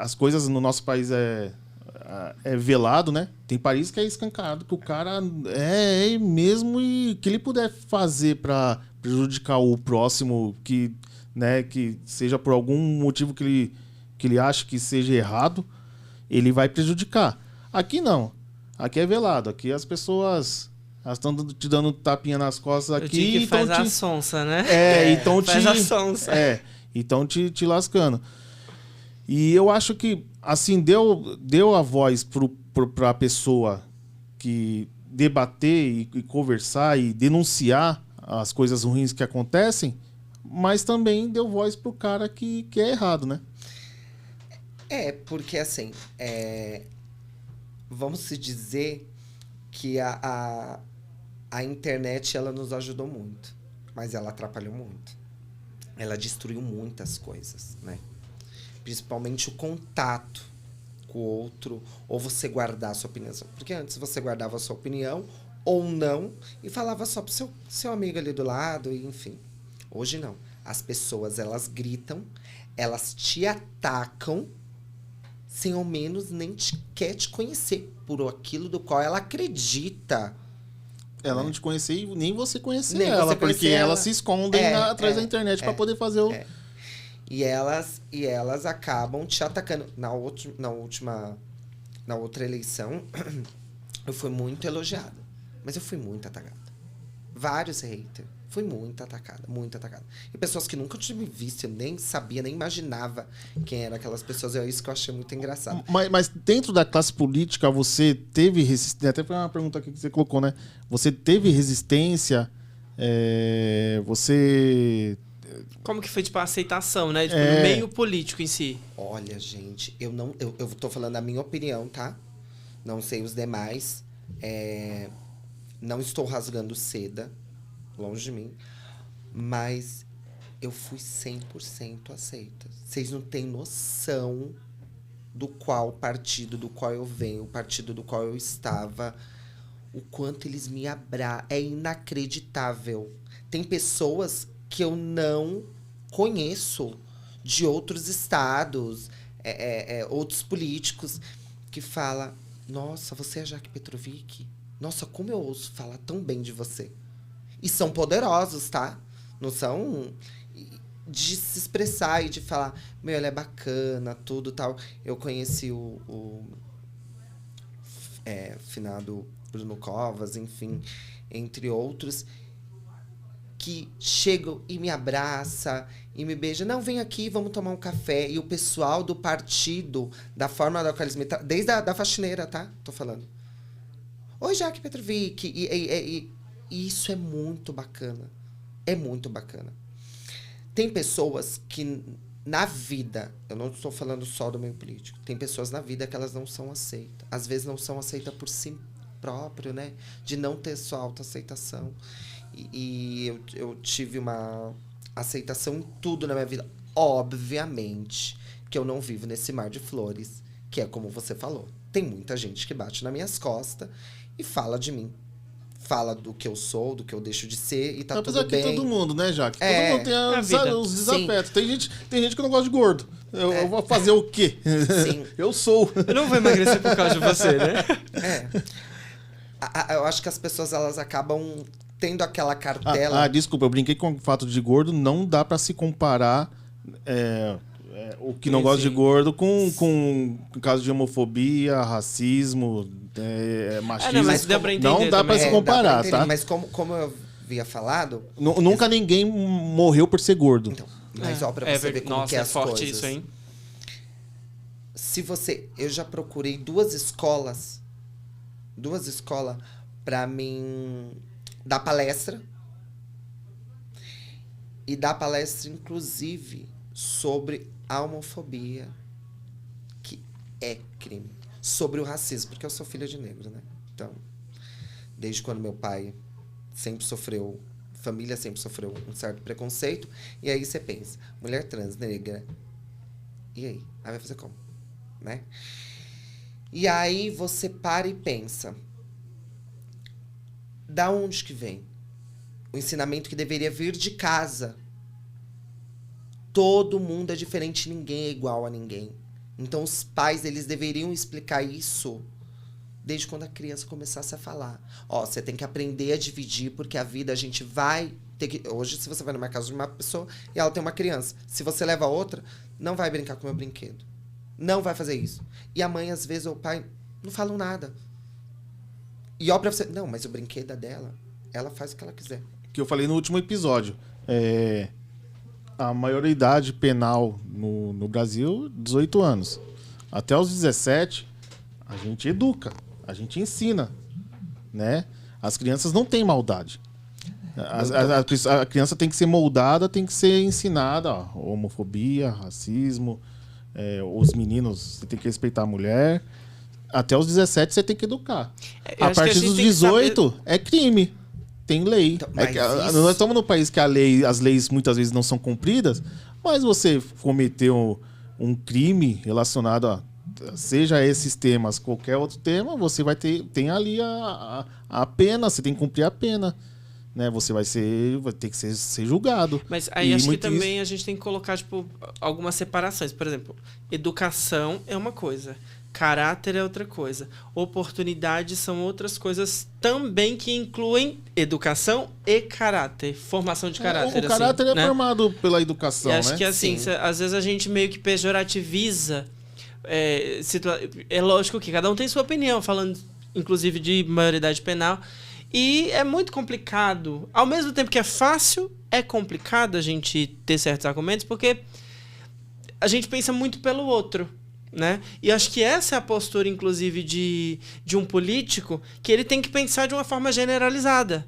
As coisas no nosso país é velado, né? Tem país que é escancarado, que o cara é mesmo, e que ele puder fazer para prejudicar o próximo, que seja por algum motivo que ele acha que seja errado, ele vai prejudicar. Aqui não. Aqui é velado. Aqui as pessoas estão te dando tapinha nas costas aqui. Que faz a sonsa, né? Então faz a sonsa. Então te lascando. E eu acho que, assim, deu a voz para a pessoa que debater e conversar e denunciar as coisas ruins que acontecem, mas também deu voz para o cara que é errado, né? Porque assim, vamos se dizer que a internet ela nos ajudou muito, mas ela atrapalhou muito. Ela destruiu muitas coisas, né? Principalmente o contato com o outro, ou você guardar a sua opinião. Porque antes você guardava a sua opinião, ou não, e falava só pro seu amigo ali do lado, e enfim. Hoje não. As pessoas, elas gritam, elas te atacam, sem ao menos nem quer te conhecer por aquilo do qual ela acredita. Ela não te conhecia e nem você conhecia Nem ela, você porque conhecia elas ela. se escondem atrás da internet para poder fazer o... E elas acabam te atacando. Na outra eleição, eu fui muito elogiada. Mas eu fui muito atacada. Vários haters. Fui muito atacada, muito atacada. E pessoas que nunca tinham me visto, eu nem sabia, nem imaginava quem eram aquelas pessoas. É isso que eu achei muito engraçado. Mas dentro da classe política, você teve resistência? Até foi uma pergunta aqui que você colocou, né? Você teve resistência? Você... Como que foi, tipo, a aceitação, né? Tipo, no meio político em si. Olha, gente, eu tô falando a minha opinião, tá? Não sei os demais. Não estou rasgando seda, longe de mim. Mas eu fui 100% aceita. Vocês não têm noção do qual partido do qual eu venho, o partido do qual eu estava, o quanto eles me abraçam. É inacreditável. Tem pessoas que eu não conheço de outros estados, outros políticos, que falam: nossa, você é Jaque Petrovic? Nossa, como eu ouço falar tão bem de você. E são poderosos, tá? Não são de se expressar e de falar: meu, ele é bacana, tudo tal. Eu conheci o finado Bruno Covas, enfim, entre outros, que chegam e me abraça e me beija. Não, vem aqui, vamos tomar um café. E o pessoal do partido, da forma da qual eles me tratam, desde a faxineira, tá? Tô falando: oi, Jaque Petrovic. E isso é muito bacana. É muito bacana. Tem pessoas que na vida, eu não estou falando só do meio político, tem pessoas na vida que elas não são aceitas. Às vezes não são aceitas por si próprio, né? De não ter sua autoaceitação. E eu tive uma aceitação em tudo na minha vida. Obviamente que eu não vivo nesse mar de flores, que é como você falou. Tem muita gente que bate nas minhas costas e fala de mim. Fala do que eu sou, do que eu deixo de ser, e tá tudo bem. Apesar que todo mundo, né, Jaque? Todo mundo tem os desafetos. Tem gente que não gosta de gordo. Eu vou fazer o quê? Sim. Eu sou. Eu não vou emagrecer por causa de você, né? Eu acho que as pessoas, elas acabam tendo aquela cartela. Desculpa, eu brinquei com o fato de gordo. Não dá pra se comparar o que não gosta de gordo com caso de homofobia, racismo, machismo. Mas deu pra entender não dá pra se comparar, tá? Mas como eu havia falado... Nunca ninguém morreu por ser gordo. Então, mas ó, pra você ver como que é as forte coisas. Isso, hein? Eu já procurei duas escolas pra mim dar palestra. E dar palestra, inclusive, sobre a homofobia, que é crime. Sobre o racismo, porque eu sou filha de negro, né? Então, desde quando meu pai família sempre sofreu um certo preconceito, e aí você pensa: mulher trans, negra, e aí? Aí vai fazer como? Né? E aí você para e pensa, da onde que vem? O ensinamento que deveria vir de casa. Todo mundo é diferente, ninguém é igual a ninguém. Então os pais, eles deveriam explicar isso desde quando a criança começasse a falar. Ó, você tem que aprender a dividir, porque a vida a gente vai ter que... Hoje, se você vai numa casa de uma pessoa e ela tem uma criança, se você leva outra, não vai brincar com o meu brinquedo. Não vai fazer isso. E a mãe, às vezes, ou o pai, não falam nada. E ó pra você... Não, mas o brinquedo é dela. Ela faz o que ela quiser. Que eu falei no último episódio. A maioridade penal no Brasil, 18 anos. Até os 17, a gente educa, a gente ensina, né? As crianças não têm maldade. A criança tem que ser moldada, tem que ser ensinada, ó, homofobia, racismo, os meninos, você tem que respeitar a mulher. Até os 17 você tem que educar. A partir dos 18 é crime. Tem lei. Então, nós estamos num país que as leis muitas vezes não são cumpridas, mas você cometeu um crime relacionado a seja esses temas, qualquer outro tema, você vai tem ali a pena, você tem que cumprir a pena. Né? Você vai ter que ser julgado. Mas aí acho que também a gente tem que colocar tipo, algumas separações. Por exemplo, educação é uma coisa. Caráter é outra coisa. Oportunidades são outras coisas também que incluem educação e caráter. Formação de caráter. O caráter assim, é formado pela educação, e acho né? que assim, às vezes a gente meio que pejorativiza. É lógico que cada um tem sua opinião, falando inclusive de maioridade penal. E é muito complicado. Ao mesmo tempo que é fácil, é complicado a gente ter certos argumentos, porque a gente pensa muito pelo outro. Né? E acho que essa é a postura, inclusive, de um político, que ele tem que pensar de uma forma generalizada,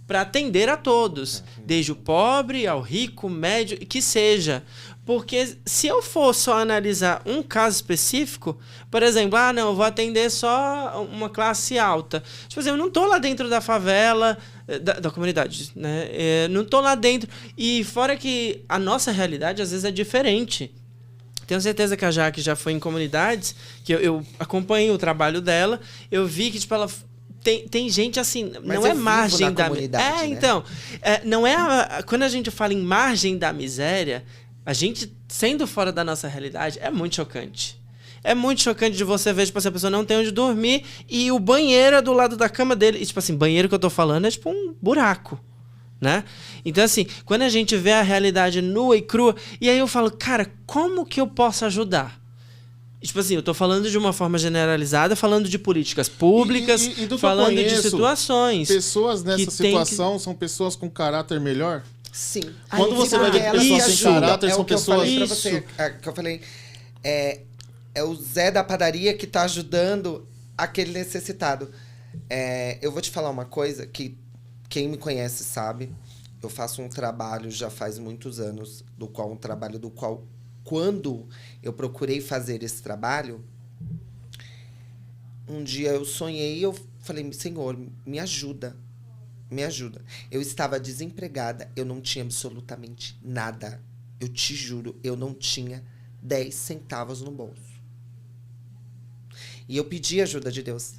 para atender a todos, desde o pobre ao rico, médio, que seja. Porque se eu for só analisar um caso específico, por exemplo, eu vou atender só uma classe alta. Tipo assim, eu não estou lá dentro da favela, da comunidade, né? Não estou lá dentro. E fora que a nossa realidade, às vezes, é diferente. Tenho certeza que a Jaque já foi em comunidades, que eu acompanho o trabalho dela, eu vi que tipo, ela tem gente assim, mas não é margem da miséria. Né? Então, não é quando a gente fala em margem da miséria, a gente sendo fora da nossa realidade é muito chocante. É muito chocante de você ver, tipo, essa pessoa não tem onde dormir e o banheiro é do lado da cama dele. E, tipo assim, banheiro que eu tô falando é tipo um buraco. Né? Então, assim, quando a gente vê a realidade nua e crua, e aí eu falo, cara, como que eu posso ajudar? Tipo assim, eu tô falando de uma forma generalizada, falando de políticas públicas, falando de situações. Pessoas nessa situação são pessoas com caráter melhor? Sim. Quando você vai ver pessoas sem caráter, são pessoas... Que eu falei, é o Zé da padaria que tá ajudando aquele necessitado. Eu vou te falar uma coisa que quem me conhece sabe, eu faço um trabalho já faz muitos anos, quando eu procurei fazer esse trabalho, um dia eu sonhei e eu falei, Senhor, me ajuda, me ajuda. Eu estava desempregada, eu não tinha absolutamente nada. Eu te juro, eu não tinha 10 centavos no bolso. E eu pedi ajuda de Deus.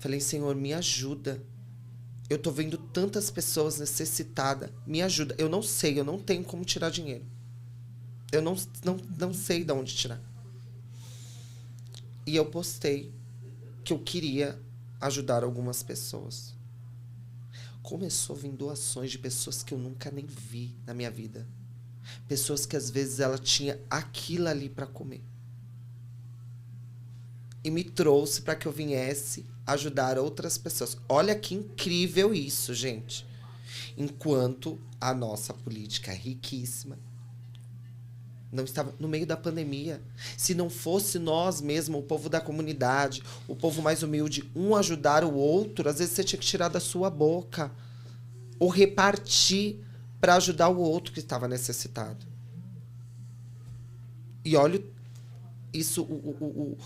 Falei, Senhor, me ajuda. Eu tô vendo tantas pessoas necessitadas. Me ajuda. Eu não sei, eu não tenho como tirar dinheiro. Eu não sei de onde tirar. E eu postei que eu queria ajudar algumas pessoas. Começou a vir doações de pessoas que eu nunca nem vi na minha vida. Pessoas que às vezes ela tinha aquilo ali para comer. E me trouxe para que eu viesse ajudar outras pessoas. Olha que incrível isso, gente. Enquanto a nossa política é riquíssima, não estava no meio da pandemia. Se não fosse nós mesmos, o povo da comunidade, o povo mais humilde, um ajudar o outro, às vezes você tinha que tirar da sua boca ou repartir para ajudar o outro que estava necessitado. E olha isso, o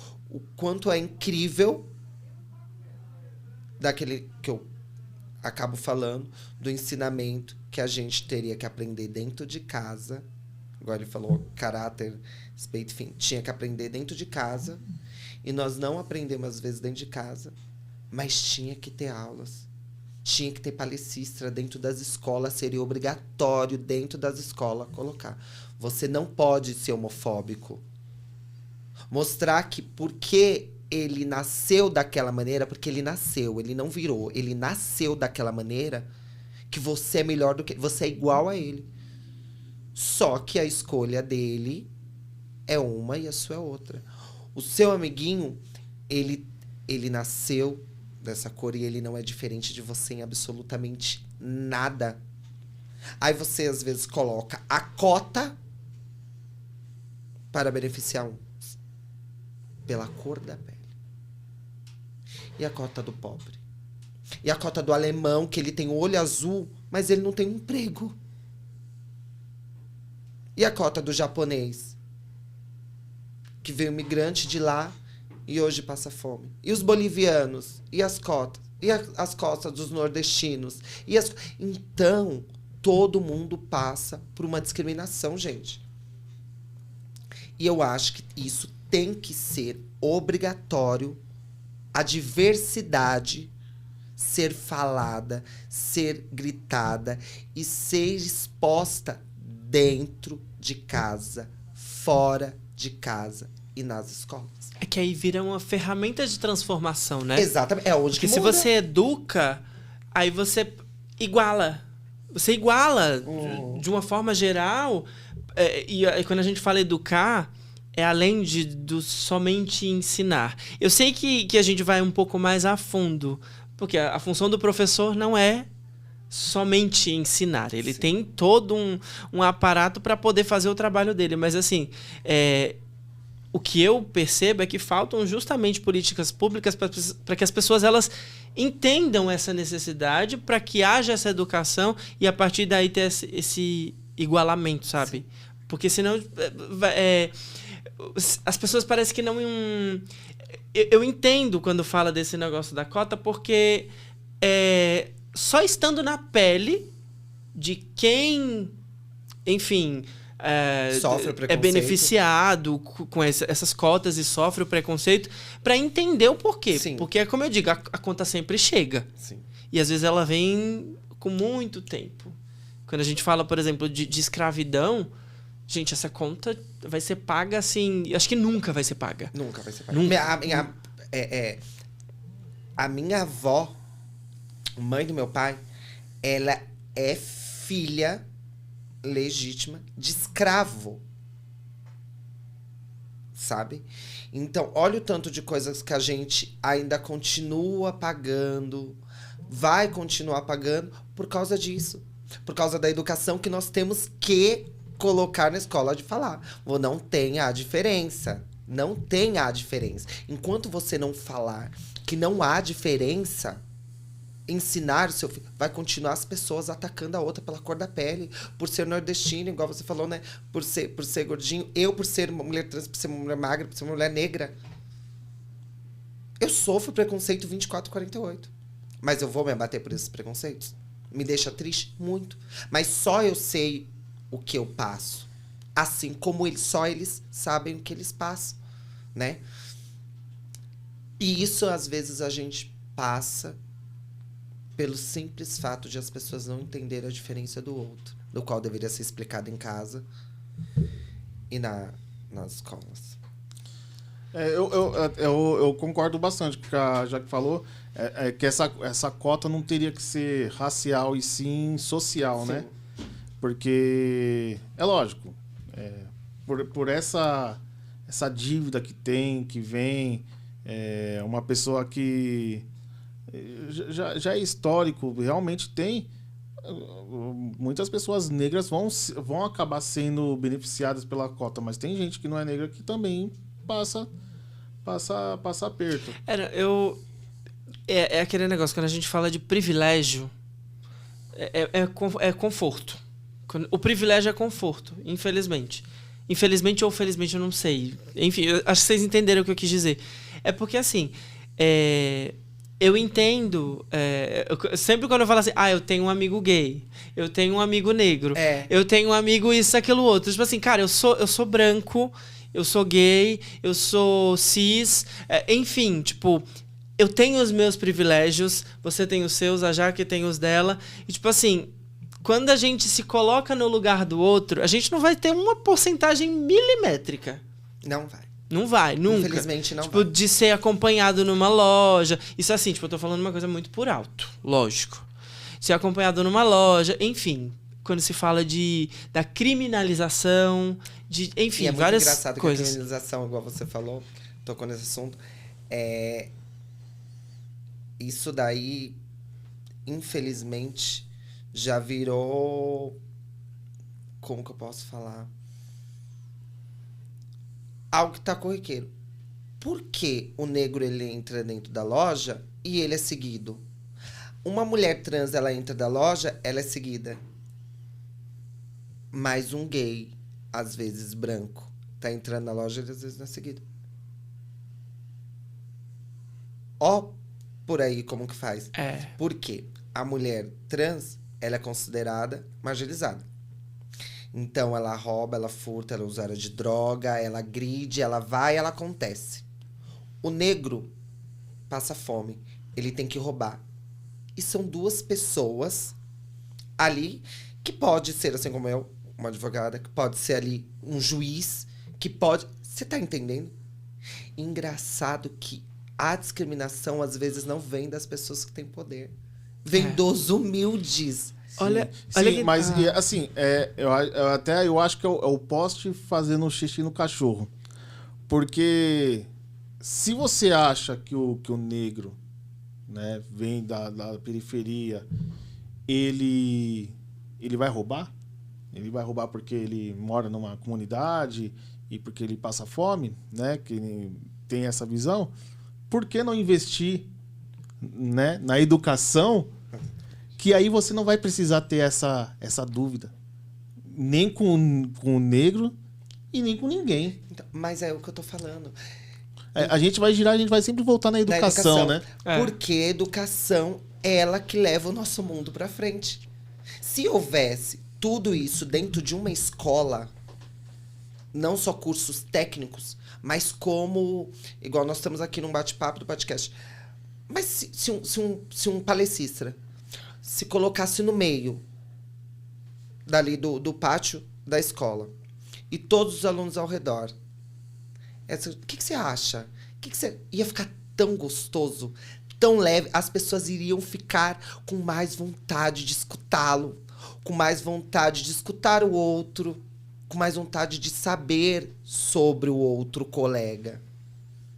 quanto é incrível daquele que eu acabo falando, do ensinamento que a gente teria que aprender dentro de casa. Agora ele falou caráter, respeito, enfim, tinha que aprender dentro de casa E nós não aprendemos, às vezes, dentro de casa. Mas tinha que ter aulas. Tinha que ter palestra dentro das escolas. Seria obrigatório, dentro das escolas, colocar. Você não pode ser homofóbico. Mostrar que porque ele nasceu daquela maneira, porque ele nasceu, ele não virou. Ele nasceu daquela maneira que você é melhor do que... Você é igual a ele. Só que a escolha dele é uma e a sua é outra. O seu amiguinho, ele nasceu dessa cor e ele não é diferente de você em absolutamente nada. Aí você, às vezes, coloca a cota para beneficiar uns pela cor da pele. E a cota do pobre? E a cota do alemão, que ele tem o olho azul, mas ele não tem um emprego? E a cota do japonês, que veio migrante de lá e hoje passa fome? E os bolivianos? E as cotas? E as cotas dos nordestinos? Então, todo mundo passa por uma discriminação, gente. E eu acho que isso tem que ser obrigatório. A diversidade ser falada, ser gritada e ser exposta dentro de casa, fora de casa e nas escolas. É que aí vira uma ferramenta de transformação, né? Exatamente. É onde Porque que se muda. você educa, aí você iguala. Você iguala de uma forma geral. E quando a gente fala educar, é além do somente ensinar. Eu sei que a gente vai um pouco mais a fundo, porque a função do professor não é somente ensinar. Ele Sim. tem todo um aparato para poder fazer o trabalho dele. Mas, assim, o que eu percebo é que faltam justamente políticas públicas para que as pessoas elas entendam essa necessidade, para que haja essa educação e, a partir daí, ter esse igualamento, sabe? Sim. Porque, senão... as pessoas parecem que não... Eu entendo quando fala desse negócio da cota, porque só estando na pele de quem, enfim, sofre o preconceito, é beneficiado com essas cotas e sofre o preconceito, para entender o porquê. Sim. Porque, como eu digo, a conta sempre chega. Sim. E às vezes ela vem com muito tempo. Quando a gente fala, por exemplo, de escravidão, gente, essa conta vai ser paga assim... Acho que nunca vai ser paga. Nunca vai ser paga. A minha avó, mãe do meu pai, ela é filha legítima de escravo. Sabe? Então, olha o tanto de coisas que a gente ainda continua pagando, vai continuar pagando por causa disso. Por causa da educação que nós temos que colocar na escola de falar. Não tem a diferença. Não tem a diferença. Enquanto você não falar que não há diferença, ensinar o seu filho, vai continuar as pessoas atacando a outra pela cor da pele, por ser nordestino, igual você falou, né? Por ser gordinho, eu por ser uma mulher trans, por ser uma mulher magra, por ser uma mulher negra. Eu sofro preconceito 24/48. Mas eu vou me abater por esses preconceitos? Me deixa triste? Muito. Mas só eu sei o que eu passo. Assim como só eles sabem o que eles passam, né? E isso, às vezes, a gente passa pelo simples fato de as pessoas não entenderem a diferença do outro, do qual deveria ser explicado em casa e nas escolas. Eu concordo bastante com o que a Jaque falou, que essa cota não teria que ser racial e sim social, sim, né? Porque, é lógico, por essa dívida que vem, uma pessoa que já é histórico, realmente tem... Muitas pessoas negras vão acabar sendo beneficiadas pela cota, mas tem gente que não é negra que também passa aperto. É aquele negócio, quando a gente fala de privilégio, é conforto. O privilégio é conforto, infelizmente. Infelizmente ou felizmente, eu não sei. Enfim, acho que vocês entenderam o que eu quis dizer. É porque, assim, eu entendo... sempre quando eu falo assim, eu tenho um amigo gay, eu tenho um amigo negro, eu tenho um amigo isso, aquilo, outro. Tipo assim, cara, eu sou branco, eu sou gay, eu sou cis, enfim, tipo, eu tenho os meus privilégios, você tem os seus, a Jaque tem os dela, e tipo assim, quando a gente se coloca no lugar do outro, a gente não vai ter uma porcentagem milimétrica. Não vai. Não vai, nunca. Infelizmente não tipo, vai. de ser acompanhado numa loja. Isso assim, tipo, eu tô falando uma coisa muito por alto, lógico. Ser acompanhado numa loja, enfim. Quando se fala da criminalização, enfim, E é muito várias engraçado coisas. que a criminalização, igual você falou, tocou nesse assunto, isso daí, infelizmente, já virou... Como que eu posso falar? Algo que tá corriqueiro. Por que o negro ele entra dentro da loja e ele é seguido? Uma mulher trans, ela entra da loja, ela é seguida. Mas um gay, às vezes branco, tá entrando na loja, ele às vezes não é seguido. Ó, por aí como que faz. Por quê? A mulher trans, ela é considerada marginalizada. Então, ela rouba, ela furta, ela é usuária de droga, ela agride, ela vai, ela acontece. O negro passa fome, ele tem que roubar. E são duas pessoas ali, que pode ser, assim como eu, uma advogada, que pode ser ali um juiz, que pode... Você tá entendendo? Engraçado que a discriminação, às vezes, não vem das pessoas que têm poder. Vem dos humildes. Olha, Sim, olha que... mas assim, eu acho que é o poste fazendo xixi no cachorro. Porque se você acha que o negro, né, vem da periferia, ele vai roubar? Ele vai roubar porque ele mora numa comunidade e porque ele passa fome, né? Que tem essa visão. Por que não investir, né, na educação? Que aí você não vai precisar ter essa dúvida. Nem com o negro e nem com ninguém. Então, mas é o que eu tô falando. A gente vai girar, a gente vai sempre voltar na educação, né? Porque a educação é ela que leva o nosso mundo pra frente. Se houvesse tudo isso dentro de uma escola, não só cursos técnicos, mas como... Igual nós estamos aqui num bate-papo do podcast. Mas se um palestrista se colocasse no meio dali do pátio da escola e todos os alunos ao redor, o que você acha? Ia ficar tão gostoso, tão leve, as pessoas iriam ficar com mais vontade de escutá-lo, com mais vontade de escutar o outro, com mais vontade de saber sobre o outro colega.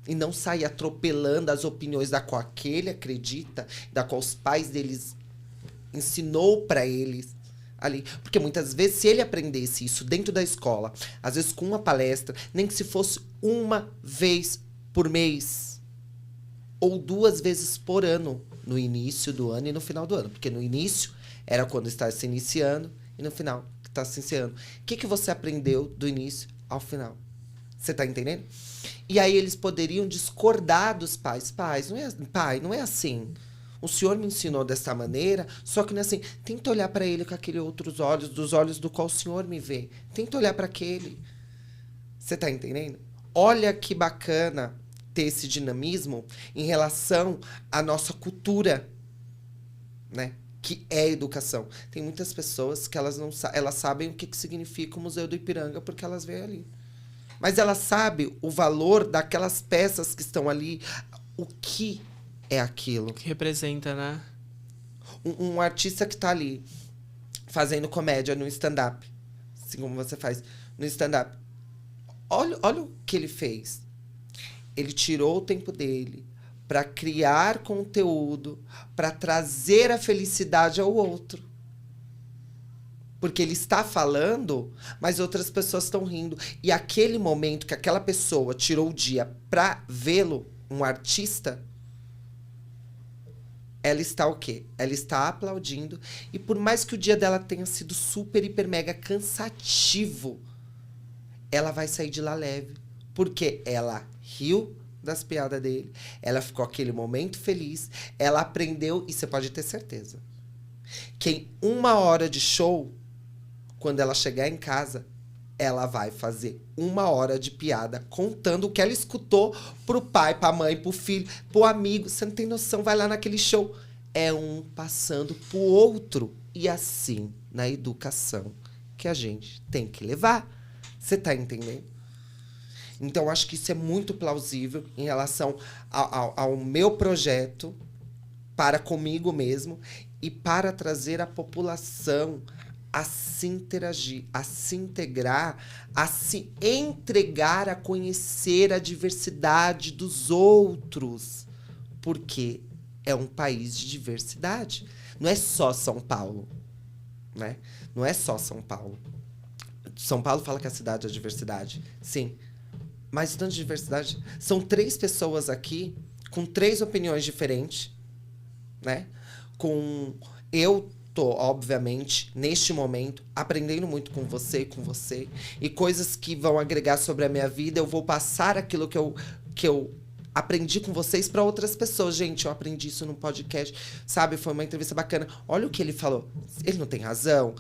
E não sair atropelando as opiniões da qual aquele acredita, da qual os pais deles ensinou para eles ali. Porque muitas vezes, se ele aprendesse isso dentro da escola, às vezes com uma palestra, nem que se fosse uma vez por mês, ou 2 vezes por ano, no início do ano e no final do ano. Porque no início era quando está se iniciando e no final que está se iniciando. O que você aprendeu do início ao final? Você tá entendendo? E aí eles poderiam discordar dos pais. Pai, não é assim. O senhor me ensinou dessa maneira, só que não é assim. Tenta olhar para ele com aqueles outros olhos, dos olhos do qual o senhor me vê. Tenta olhar para aquele. Você tá entendendo? Olha que bacana ter esse dinamismo em relação à nossa cultura, né? Que é educação. Tem muitas pessoas que elas sabem o que significa o Museu do Ipiranga porque elas veem ali. Mas elas sabem o valor daquelas peças que estão ali, o que é aquilo. Que representa, né? Um artista que está ali fazendo comédia no stand-up, assim como você faz no stand-up. Olha o que ele fez. Ele tirou o tempo dele para criar conteúdo, para trazer a felicidade ao outro. Porque ele está falando, mas outras pessoas estão rindo. E aquele momento que aquela pessoa tirou o dia para vê-lo, um artista, ela está o quê? Ela está aplaudindo. E por mais que o dia dela tenha sido super, hiper, mega cansativo, ela vai sair de lá leve. Porque ela riu das piadas dele, ela ficou aquele momento feliz, ela aprendeu, e você pode ter certeza, que em 1 hora de show, quando ela chegar em casa, ela vai fazer 1 hora de piada contando o que ela escutou pro pai, pra mãe, pro filho, pro amigo. Você não tem noção, vai lá naquele show. É um passando pro outro. E assim, na educação, que a gente tem que levar. Você tá entendendo? Então, acho que isso é muito plausível em relação ao meu projeto para comigo mesmo e para trazer a população a se interagir, a se integrar, a se entregar a conhecer a diversidade dos outros. Porque é um país de diversidade. Não é só São Paulo, né? Não é só São Paulo. São Paulo fala que a cidade é diversidade. Sim. Mas tanto de diversidade. São 3 pessoas aqui com 3 opiniões diferentes, né? Eu tô, obviamente, neste momento, aprendendo muito com você e com você. E coisas que vão agregar sobre a minha vida, eu vou passar aquilo que eu aprendi com vocês para outras pessoas. Gente, eu aprendi isso num podcast, sabe? Foi uma entrevista bacana. Olha o que ele falou. Ele não tem razão.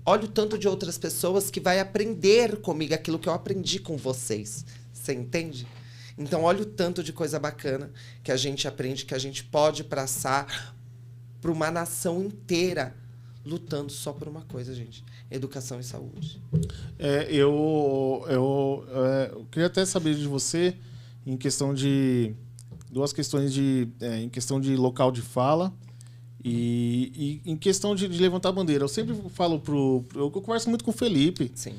Olha o tanto de outras pessoas que vai aprender comigo aquilo que eu aprendi com vocês. Você entende? Então, olha o tanto de coisa bacana que a gente aprende, que a gente pode passar para uma nação inteira lutando só por uma coisa, gente. Educação e saúde. Eu queria até saber de você em questão de... 2 questões em questão de local de fala e em questão de levantar a bandeira. Eu sempre falo eu converso muito com o Felipe. Sim.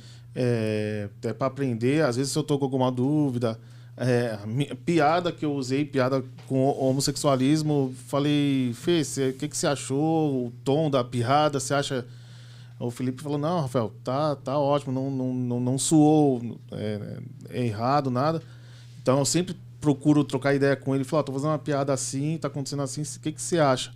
Até para aprender. Às vezes, se eu tô com alguma dúvida... piada que eu usei, piada com homossexualismo, falei, Fê, o que você achou? O tom da piada, você acha... O Felipe falou, não, Rafael, tá ótimo, não suou errado, nada. Então, eu sempre procuro trocar ideia com ele. Falou, tô fazendo uma piada assim, tá acontecendo assim, o que você acha?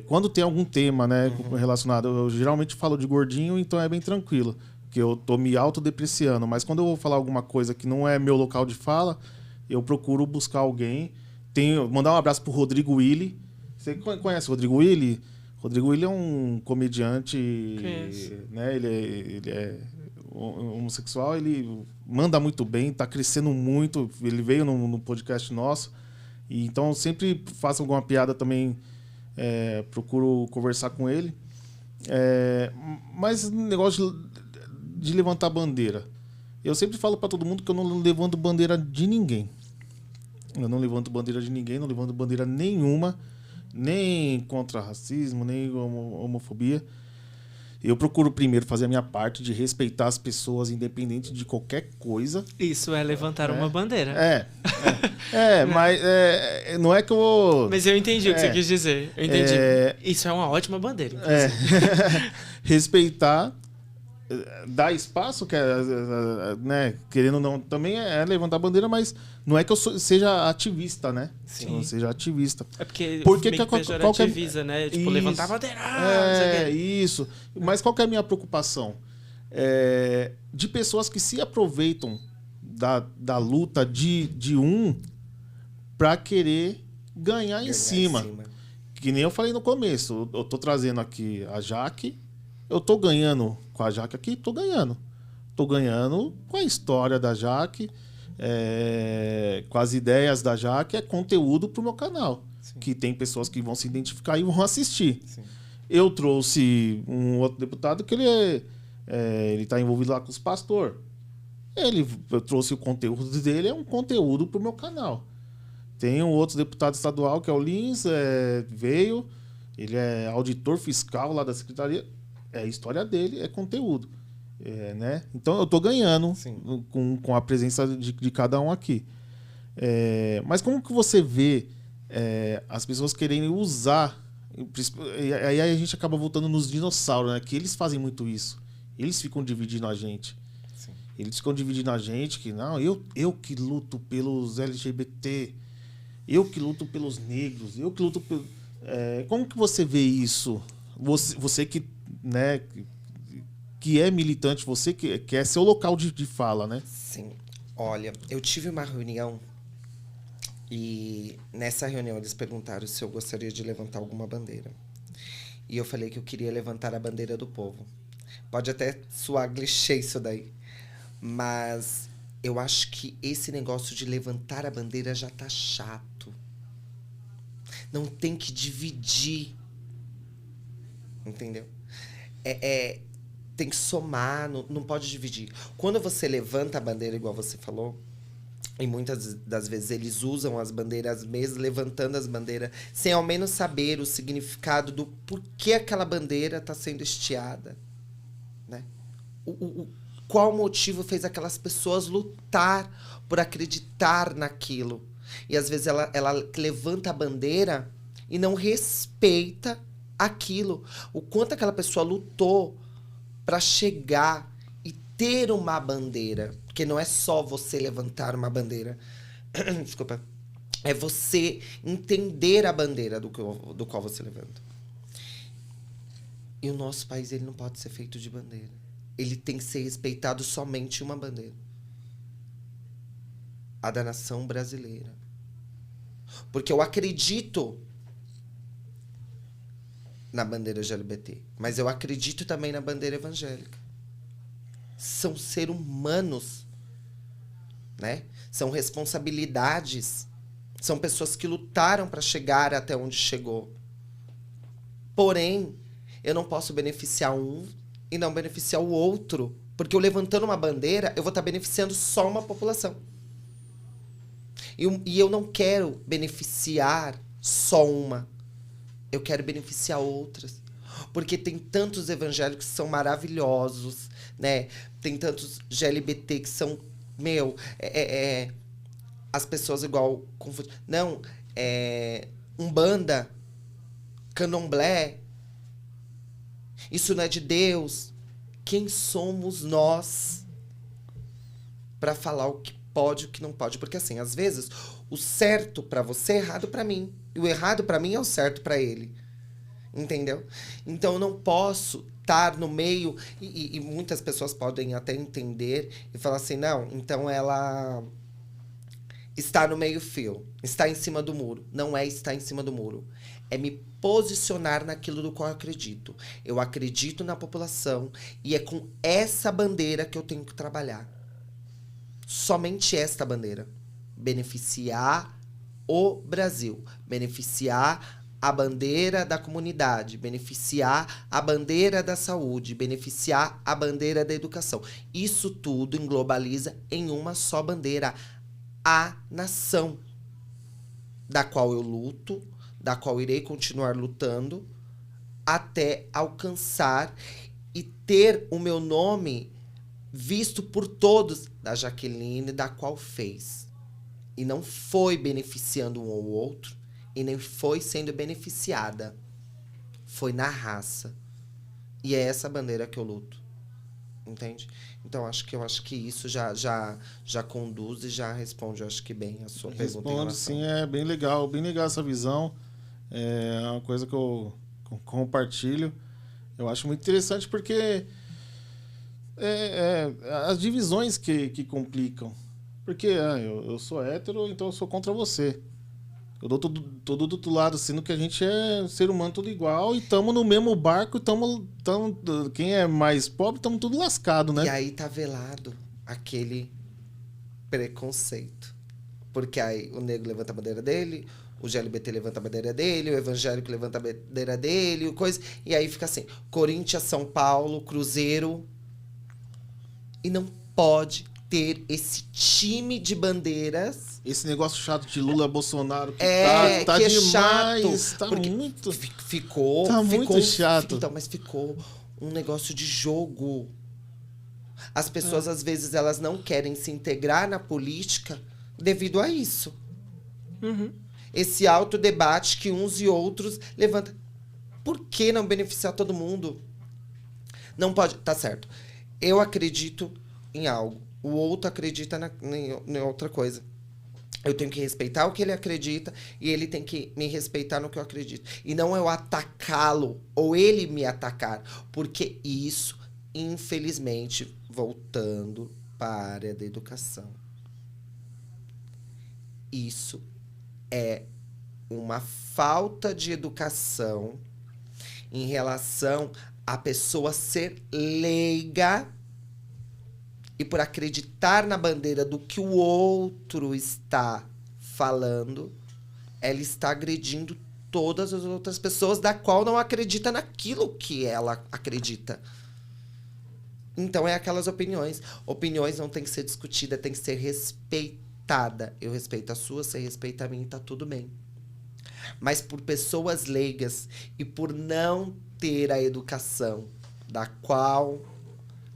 Quando tem algum tema, né, relacionado, eu geralmente falo de gordinho, então é bem tranquilo. Que eu tô me autodepreciando, mas quando eu vou falar alguma coisa que não é meu local de fala, eu procuro buscar alguém. Mandar um abraço pro Rodrigo Willi. Você conhece o Rodrigo Willi? Rodrigo Willi é um comediante, né? Ele é homossexual, ele manda muito bem, tá crescendo muito. Ele veio no podcast nosso. E então eu sempre faço alguma piada também, procuro conversar com ele. Mas negócio de levantar bandeira. Eu sempre falo para todo mundo que eu não levanto bandeira de ninguém. Eu não levanto bandeira de ninguém, não levanto bandeira nenhuma, nem contra racismo, nem homofobia. Eu procuro primeiro fazer a minha parte de respeitar as pessoas, independente de qualquer coisa. Isso é levantar uma bandeira. Mas não é que eu vou... Mas eu entendi o que você quis dizer. Eu entendi. Isso é uma ótima bandeira. Respeitar, dar espaço, né, querendo ou não, também é levantar a bandeira, mas não é que eu seja ativista, né? Sim. Eu não seja ativista. É porque pejorativiza, né? Tipo, isso, levantar a bandeira. Isso. Mas qual que é a minha preocupação? De pessoas que se aproveitam da luta de um para querer ganhar em cima. Que nem eu falei no começo. Eu tô trazendo aqui a Jaque. Eu tô ganhando com a Jaque aqui? Tô ganhando. Tô ganhando com a história da Jaque, com as ideias da Jaque, é conteúdo pro meu canal. Sim. Que tem pessoas que vão se identificar e vão assistir. Sim. Eu trouxe um outro deputado que ele tá envolvido lá com os pastores. Eu trouxe o conteúdo dele, é um conteúdo pro meu canal. Tem um outro deputado estadual, que é o Lins, veio, ele é auditor fiscal lá da secretaria. A história dele é conteúdo. Né? Então, eu estou ganhando com a presença de cada um aqui. Mas como que você vê as pessoas querendo usar... Aí a gente acaba voltando nos dinossauros, né? Que eles fazem muito isso. Eles ficam dividindo a gente. Sim. Eles ficam dividindo a gente que, não, eu que luto pelos LGBT, eu que luto pelos negros, eu que luto pelo... como que você vê isso? Você que... né, que é militante, você que é seu local de fala, né? Sim. Olha, eu tive uma reunião e nessa reunião eles perguntaram se eu gostaria de levantar alguma bandeira. E eu falei que eu queria levantar a bandeira do povo. Pode até soar clichê isso daí, Mas eu acho que esse negócio de levantar a bandeira já tá chato. Não tem que dividir. Entendeu? Tem que somar, não pode dividir. Quando você levanta a bandeira, igual você falou, e muitas das vezes eles usam as bandeiras mesmo, levantando as bandeiras, sem ao menos saber o significado do porquê aquela bandeira está sendo estiada. Né? Qual motivo fez aquelas pessoas lutar por acreditar naquilo? E às vezes ela levanta a bandeira e não respeita aquilo. O quanto aquela pessoa lutou para chegar e ter uma bandeira. Porque não é só você levantar uma bandeira. Desculpa. É você entender a bandeira do qual você levanta. E o nosso país, ele não pode ser feito de bandeira. Ele tem que ser respeitado somente uma bandeira. A da nação brasileira. Porque eu acredito na bandeira LGBT, mas eu acredito também na bandeira evangélica. São seres humanos, né? São responsabilidades. São pessoas que lutaram para chegar até onde chegou. Porém, eu não posso beneficiar um e não beneficiar o outro. Porque eu levantando uma bandeira, eu vou estar beneficiando só uma população. E eu não quero beneficiar só uma. Eu quero beneficiar outras. Porque tem tantos evangélicos que são maravilhosos, né? Tem tantos GLBT que são, as pessoas igual... Não, Umbanda, Candomblé, isso não é de Deus. Quem somos nós para falar o que pode e o que não pode? Porque assim, às vezes, o certo para você é errado para mim. E o errado para mim é o certo para ele. Entendeu? Então, eu não posso estar no meio... E muitas pessoas podem até entender e falar assim, não, então ela está no meio-fio, está em cima do muro. Não é estar em cima do muro. É me posicionar naquilo do qual eu acredito. Eu acredito na população e é com essa bandeira que eu tenho que trabalhar. Somente esta bandeira. Beneficiar o Brasil. Beneficiar a bandeira da comunidade. Beneficiar a bandeira da saúde. Beneficiar a bandeira da educação. Isso tudo englobaliza em uma só bandeira. A nação. Da qual eu luto, da qual irei continuar lutando, até alcançar e ter o meu nome visto por todos, da Jaqueline, da qual fez. E não foi beneficiando um ou outro, e nem foi sendo beneficiada. Foi na raça. E é essa bandeira que eu luto. Entende? Então, eu acho que isso já conduz e já responde, eu acho que bem, a sua pergunta. Responde, sim, é bem legal essa visão. É uma coisa que eu compartilho. Eu acho muito interessante porque as divisões que complicam. Porque eu sou hétero, então eu sou contra você. Eu dou todo do outro lado, sendo que a gente é ser humano tudo igual e estamos no mesmo barco, quem é mais pobre, estamos tudo lascado, né? E aí tá velado aquele preconceito. Porque aí o negro levanta a bandeira dele, o GLBT levanta a bandeira dele, o evangélico levanta a bandeira dele, e aí fica assim, Corinthians, São Paulo, Cruzeiro. E não pode ter esse time de bandeiras. Esse negócio chato de Lula, Bolsonaro, que tá que demais. Chato, tá muito... Ficou muito chato. Então, mas ficou um negócio de jogo. As pessoas, às vezes, elas não querem se integrar na política devido a isso. Uhum. Esse autodebate que uns e outros levantam. Por que não beneficiar todo mundo? Não pode... Tá certo. Eu acredito em algo. O outro acredita em outra coisa. Eu tenho que respeitar o que ele acredita e ele tem que me respeitar no que eu acredito. E não eu atacá-lo ou ele me atacar. Porque isso, infelizmente, voltando para a área da educação, isso é uma falta de educação em relação a pessoa ser leiga e por acreditar na bandeira do que o outro está falando, ela está agredindo todas as outras pessoas da qual não acredita naquilo que ela acredita. Então, é aquelas opiniões. Opiniões não tem que ser discutida, tem que ser respeitada. Eu respeito a sua, você respeita a minha e tá tudo bem. Mas por pessoas leigas e por não ter a educação da qual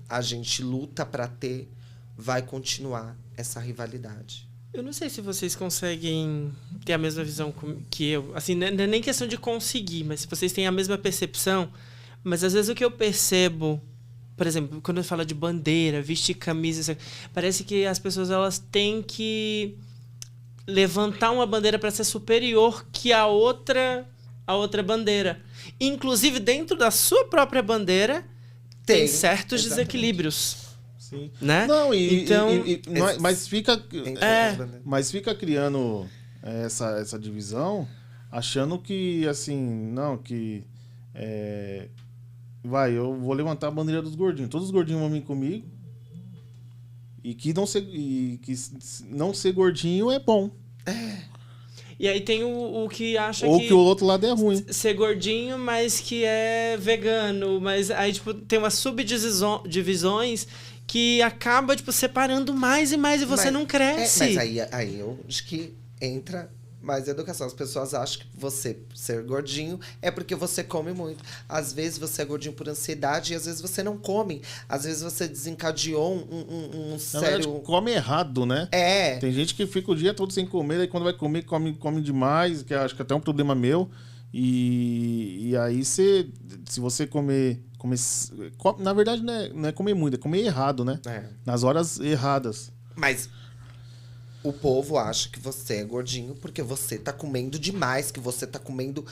a gente luta para ter, vai continuar essa rivalidade. Eu não sei se vocês conseguem ter a mesma visão que eu. Assim, não é nem questão de conseguir, mas se vocês têm a mesma percepção. Mas às vezes o que eu percebo, por exemplo, quando eu falo de bandeira, vestir camisa, parece que as pessoas elas têm que levantar uma bandeira para ser superior que a outra bandeira. Inclusive, dentro da sua própria bandeira, tem certos desequilíbrios. Sim. Né? Não, então, mas fica criando essa divisão, achando que, assim, não, que... eu vou levantar a bandeira dos gordinhos. Todos os gordinhos vão vir comigo. E que não ser gordinho é bom. E aí tem o que acha ou que o outro lado é ruim. Ser gordinho, mas que é vegano. Mas aí, tipo, tem umas subdivisões que acaba, tipo, separando mais e mais e você não cresce. Mas aí eu acho que entra mais educação. As pessoas acham que você ser gordinho é porque você come muito. Às vezes você é gordinho por ansiedade e às vezes você não come. Às vezes você desencadeou um sério... come errado, né? É. Tem gente que fica o dia todo sem comer, aí quando vai comer, come demais, que acho que até é um problema meu. E aí se você comer... Na verdade não é comer muito, é comer errado, né? Nas horas erradas. Mas... o povo acha que você é gordinho porque você tá comendo demais, que você tá comendo...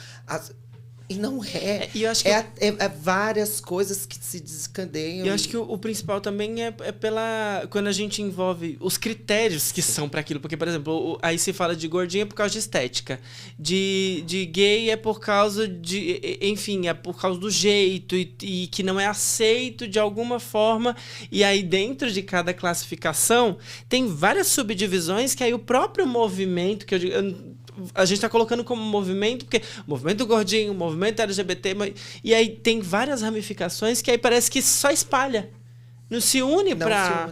E não é. E eu acho que é várias coisas que se desencadeiam. Eu acho que o principal também é pela... quando a gente envolve os critérios que são para aquilo. Porque, por exemplo, aí se fala de gordinho é por causa de estética. De gay é por causa de... enfim, é por causa do jeito. E que não é aceito de alguma forma. E aí, dentro de cada classificação, tem várias subdivisões que aí o próprio movimento... que a gente tá colocando como movimento, porque movimento gordinho, movimento LGBT, e aí tem várias ramificações que aí parece que só espalha. Não se une pra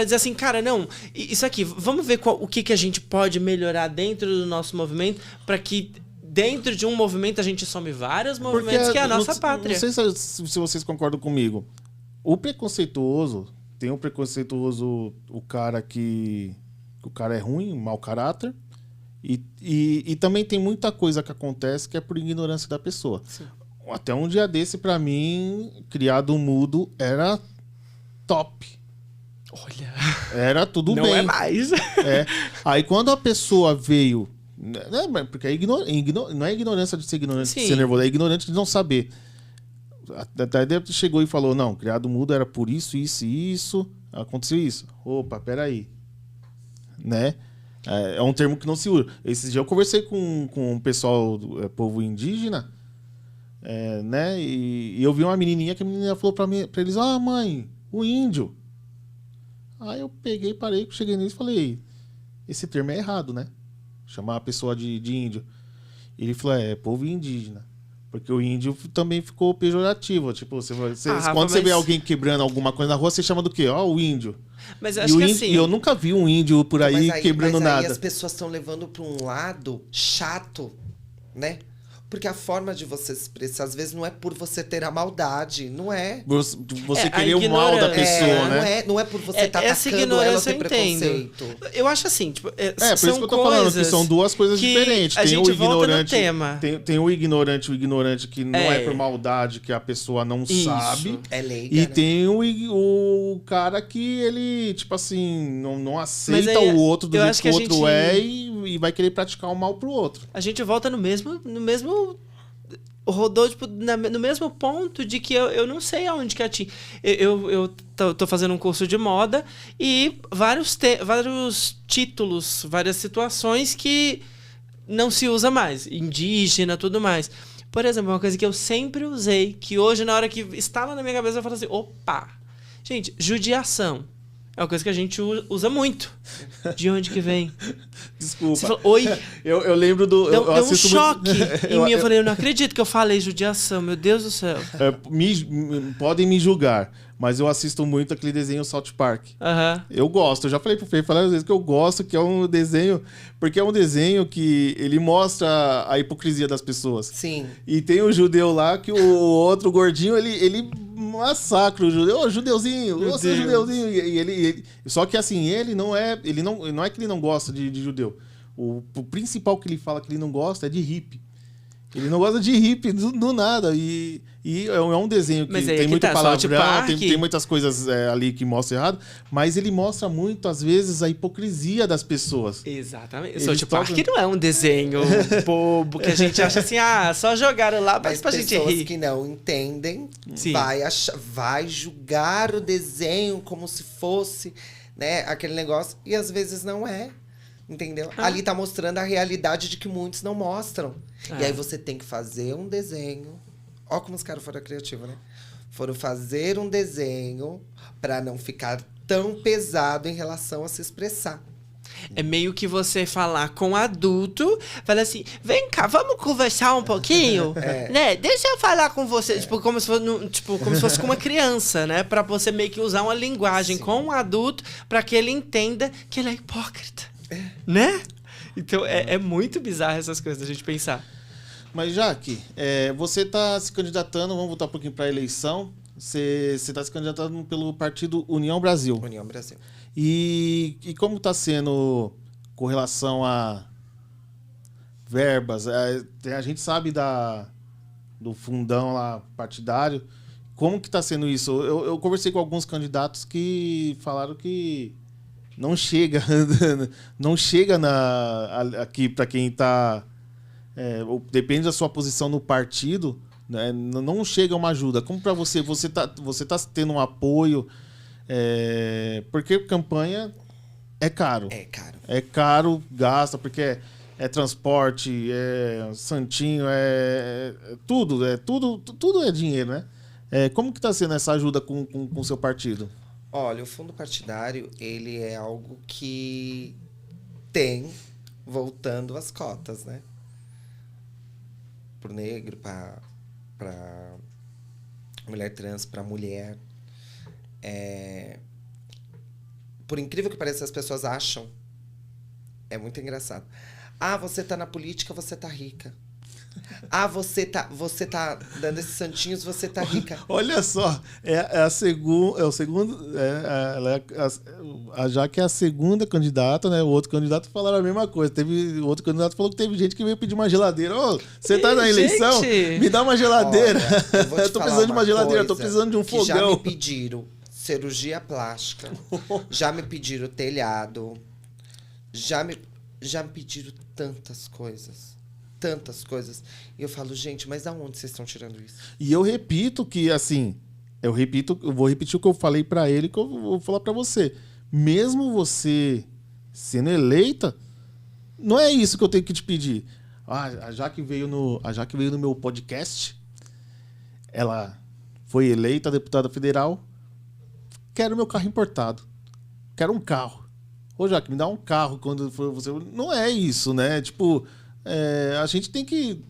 dizer assim, cara, não, isso aqui, vamos ver o que a gente pode melhorar dentro do nosso movimento para que dentro de um movimento a gente some vários movimentos, que é a nossa pátria. Não sei se vocês concordam comigo. O preconceituoso, tem o preconceituoso, o cara que o cara é ruim, mau caráter. E também tem muita coisa que acontece que é por ignorância da pessoa. Sim. Até um dia desse, pra mim, criado mudo era top. Olha. Era tudo bem. Não é mais. Aí quando a pessoa veio... porque não é ignorância de ser ignorante, de ser nervoso, é ignorante de não saber. Até chegou e falou, não, criado mudo era por isso, isso e isso, aconteceu isso. Opa, peraí. Né? É um termo que não se usa. Esses dias eu conversei com o pessoal do povo indígena, né? E eu vi uma menininha que a menina falou pra eles, mãe, o índio. Aí eu peguei, parei, cheguei neles e falei, esse termo é errado, né? Chamar a pessoa de índio. Ele falou, é povo indígena. Porque o índio também ficou pejorativo. Tipo, quando você vê alguém quebrando alguma coisa na rua, você chama do quê? O índio. Mas acho que assim... E eu nunca vi um índio por aí quebrando nada. Mas aí as pessoas estão levando para um lado chato, né? Porque a forma de você se expressar, às vezes, não é por você ter a maldade, não é. Você querer o mal da pessoa, né? Não é por você estar atacando ela ter preconceito. Eu acho assim, tipo, por isso que eu tô falando, que são duas coisas diferentes. Tem o ignorante, tema. Tem o ignorante que não é por maldade, que a pessoa não sabe. É leiga, e né? tem o cara que ele, tipo assim, não aceita o outro do jeito que o outro e vai querer praticar o mal pro outro. A gente volta no mesmo rodou, tipo, no mesmo ponto de que eu não sei aonde que atinge. Eu tô fazendo um curso de moda e vários títulos, várias situações que não se usa mais. Indígena, tudo mais. Por exemplo, uma coisa que eu sempre usei, que hoje, na hora que estava na minha cabeça, eu falo assim, opa! Gente, judiação. É uma coisa que a gente usa muito. De onde que vem? Desculpa. Você falou, oi. Eu lembro do... Deu um assisto choque muito... em mim. Eu falei, eu não acredito que eu falei judiação. Meu Deus do céu. Podem me julgar, mas eu assisto muito aquele desenho South Park. Aham. Eu gosto, eu já falei pro Fê várias vezes que eu gosto, que é um desenho... Porque é um desenho que ele mostra a hipocrisia das pessoas. Sim. E tem o judeu lá que o outro gordinho, ele massacra o judeu. Ô, judeuzinho, Meu ô, seu Deus. judeuzinho. E ele... Só que assim, ele não é que ele não gosta de judeu. O principal que ele fala que ele não gosta é de hippie. Ele não gosta de hippie do nada. E é um desenho que Mas aí tem que muito tá, South palavrão, Park. tem muitas coisas ali que mostram errado, mas ele mostra muito, às vezes, a hipocrisia das pessoas. Exatamente. Eles South Park tocam- não é um desenho bobo que a gente acha assim, só jogaram lá Mas pra gente pessoas rir. que não entendem Sim. vai julgar o desenho como se fosse, né, aquele negócio. E às vezes não é. Entendeu? Ali tá mostrando a realidade de que muitos não mostram. E aí você tem que fazer um desenho. Ó como os caras foram criativos, né? Foram fazer um desenho pra não ficar tão pesado em relação a se expressar. É meio que você falar com adulto, fala assim, vem cá, vamos conversar um pouquinho, né? Deixa eu falar com você, tipo, como se fosse com uma criança, né? Pra você meio que usar uma linguagem com um adulto pra que ele entenda que ele é hipócrita, né? Então é muito bizarro essas coisas da gente pensar. Mas, Jaque, você está se candidatando, vamos voltar um pouquinho para a eleição. Você está se candidatando pelo partido União Brasil. União Brasil. E como está sendo com relação a verbas? A gente sabe do fundão lá partidário. Como que está sendo isso? Eu conversei com alguns candidatos que falaram que não chega, não chega aqui para quem está... depende da sua posição no partido, né, não chega uma ajuda. Como para você tá tendo um apoio, porque campanha é caro. É caro. É caro, gasta, porque é transporte, é santinho, tudo é dinheiro, né? Como que está sendo essa ajuda com o seu partido? Olha, o fundo partidário, ele é algo que tem voltando às cotas, né? Pro negro, pra mulher trans, pra mulher. Por incrível que pareça, as pessoas acham. É muito engraçado. Ah, você tá na política, você tá rica. Ah, você tá dando esses santinhos, você tá rica. Olha só, a Jaque é a segunda candidata, né? O outro candidato falaram a mesma coisa. O outro candidato falou que teve gente que veio pedir uma geladeira. Ô, você tá na eleição? Gente! Me dá uma geladeira. Olha, eu vou te tô falar precisando de uma geladeira, tô coisa precisando de um que já fogão. me pediram cirurgia plástica, já me pediram telhado, já me pediram tantas coisas. E eu falo, gente, mas da onde vocês estão tirando isso? E eu repito que, assim, eu vou repetir o que eu falei pra ele, que eu vou falar pra você. Mesmo você sendo eleita, não é isso que eu tenho que te pedir. A Jaque veio no meu podcast, ela foi eleita deputada federal, quero meu carro importado, quero um carro. Ô, Jaque, me dá um carro quando for você... Não é isso, né? Tipo... a gente tem que...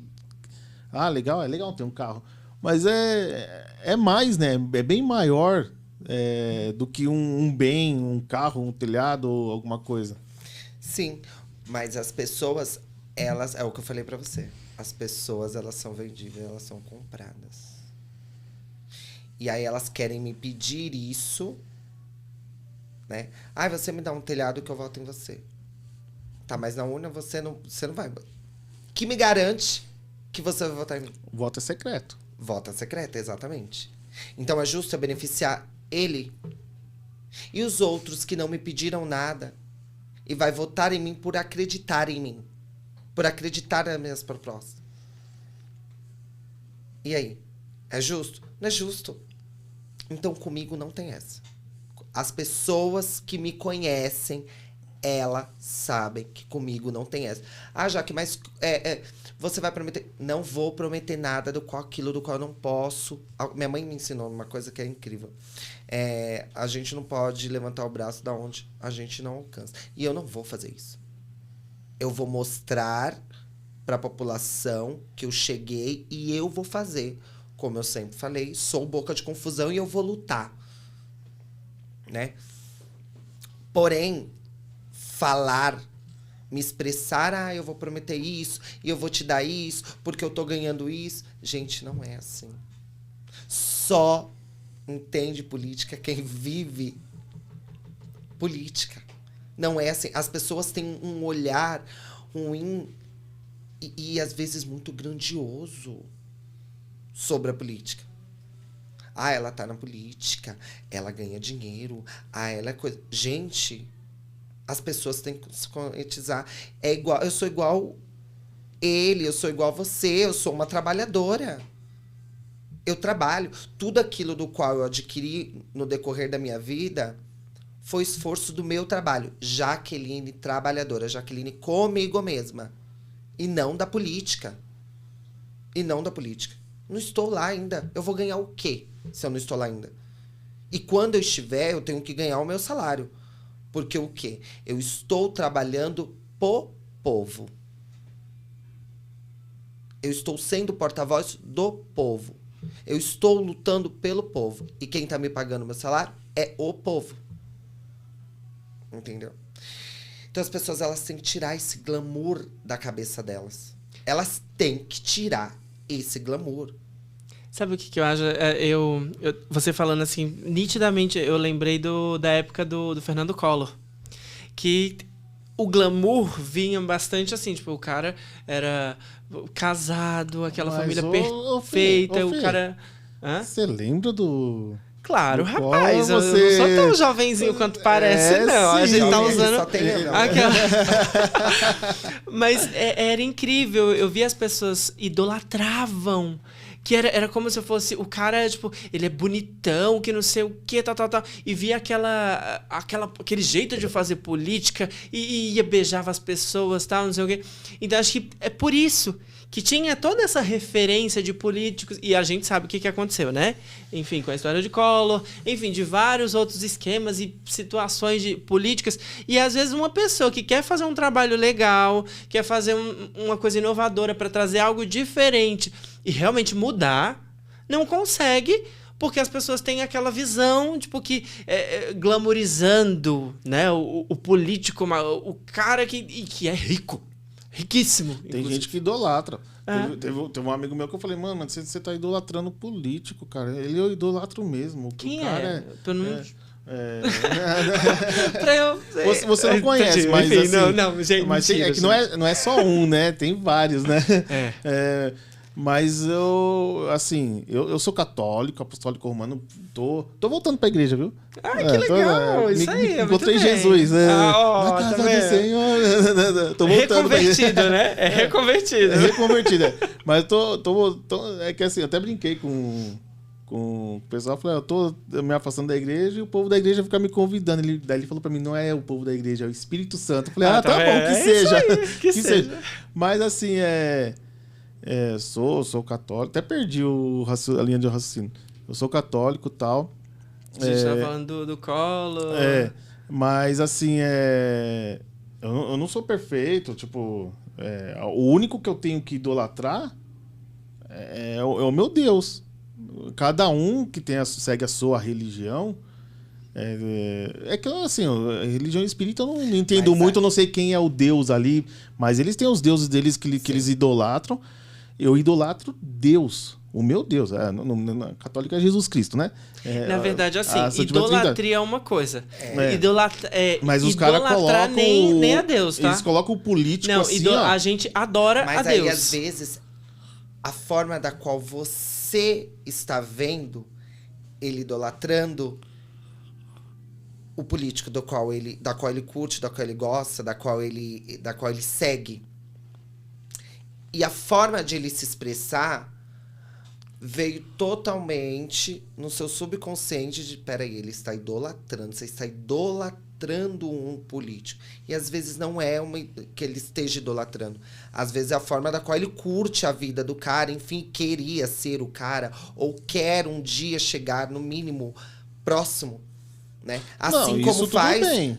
legal, é legal ter um carro. Mas é mais, né? É bem maior do que um bem, um carro, um telhado ou alguma coisa. Sim, mas as pessoas, elas... É o que eu falei pra você. As pessoas, elas são vendidas, elas são compradas. E aí elas querem me pedir isso, né? Você me dá um telhado que eu voto em você. Tá, mas na urna você não vai... Que me garante que você vai votar em mim? Voto é secreto. Voto secreto, exatamente. Então é justo eu beneficiar ele e os outros que não me pediram nada e vai votar em mim por acreditar em mim. Por acreditar nas minhas propostas. E aí? É justo? Não é justo. Então comigo não tem essa. As pessoas que me conhecem, Elas sabem que comigo não tem essa. Ah, Jaque, mas você vai prometer? Não vou prometer nada aquilo do qual eu não posso. Minha mãe me ensinou uma coisa que é incrível. A gente não pode levantar o braço da onde a gente não alcança. E eu não vou fazer isso. Eu vou mostrar para a população que eu cheguei e eu vou fazer. Como eu sempre falei, sou boca de confusão e eu vou lutar. Né? Porém, falar, me expressar, eu vou prometer isso, e eu vou te dar isso, porque eu tô ganhando isso. Gente, não é assim. Só entende política quem vive política. Não é assim. As pessoas têm um olhar ruim e às vezes muito grandioso sobre a política. Ah, ela tá na política, ela ganha dinheiro, ela é coisa... Gente, as pessoas têm que se conscientizar. Eu sou igual ele, eu sou igual você, eu sou uma trabalhadora. Eu trabalho. Tudo aquilo do qual eu adquiri no decorrer da minha vida foi esforço do meu trabalho. Jaqueline trabalhadora, Jaqueline comigo mesma. E não da política. Não estou lá ainda. Eu vou ganhar o quê se eu não estou lá ainda? E quando eu estiver, eu tenho que ganhar o meu salário. Porque o quê? Eu estou trabalhando pro povo. Eu estou sendo porta-voz do povo. Eu estou lutando pelo povo. E quem está me pagando meu salário é o povo. Entendeu? Então as pessoas, elas têm que tirar esse glamour da cabeça delas. Elas têm que tirar esse glamour. Sabe o que eu acho? Você falando assim, nitidamente, eu lembrei da época do Fernando Collor. Que o glamour vinha bastante assim, tipo, o cara era casado, aquela família perfeita, o cara... Você lembra do... Claro, rapaz, eu não sou tão jovenzinho quanto parece, não. Sim. A gente tá usando... Só tem Mas era incrível, eu vi as pessoas idolatravam. Que era como se fosse... O cara, tipo, ele é bonitão, que não sei o quê, tal. E via aquele jeito de fazer política e ia beijava as pessoas, tal, não sei o quê. Então, acho que é por isso que tinha toda essa referência de políticos. E a gente sabe o que aconteceu, né? Enfim, com a história de Collor. Enfim, de vários outros esquemas e situações de políticas. E, às vezes, uma pessoa que quer fazer um trabalho legal, quer fazer uma coisa inovadora para trazer algo diferente e realmente mudar, não consegue, porque as pessoas têm aquela visão, tipo, que glamorizando, né, o político, o cara que é rico, riquíssimo. Tem inclusive. gente que idolatra. Teve um amigo meu que eu falei, mano, você tá idolatrando político, cara. Ele eu idolatro mesmo. Quem o cara Pra eu... Você não conhece, mas enfim, assim... não, gente, mas mentira, é que não é só um, né? Tem vários, né? Mas eu sou católico, apostólico romano, tô voltando pra igreja, viu? Que legal, isso aí, encontrei Jesus, né? Na casa do Senhor. Tô voltando reconvertido, né? Reconvertido. Reconvertido, Mas é que assim, eu até brinquei com o pessoal, falei, eu tô me afastando da igreja e o povo da igreja fica me convidando. Daí ele falou pra mim, não é o povo da igreja, é o Espírito Santo. Eu falei, tá bom, que seja. Que seja. Mas assim, sou católico, até perdi a linha de raciocínio. Eu sou católico e tal. A gente tá falando do Collor. Mas assim, eu não sou perfeito, tipo, o único que eu tenho que idolatrar é o meu Deus. Cada um que segue a sua religião, que assim, a religião espírita eu não entendo muito, eu não sei quem é o Deus ali, mas eles têm os deuses deles que eles idolatram. Eu idolatro Deus, o meu Deus. Na católica é Jesus Cristo, né? Na verdade, assim, idolatria é uma coisa. Mas os caras colocam... nem a Deus, tá? Eles colocam o político assim, a gente adora mas a Deus. Mas aí, às vezes, a forma da qual você está vendo ele idolatrando o político da qual ele curte, da qual ele gosta, da qual ele segue. E a forma de ele se expressar veio totalmente no seu subconsciente de, peraí, ele está idolatrando, você está idolatrando idolatrando um político. E às vezes não é que ele esteja idolatrando. Às vezes é a forma da qual ele curte a vida do cara, enfim, queria ser o cara, ou quer um dia chegar, no mínimo, próximo. Né? Assim Não, como isso faz tudo bem.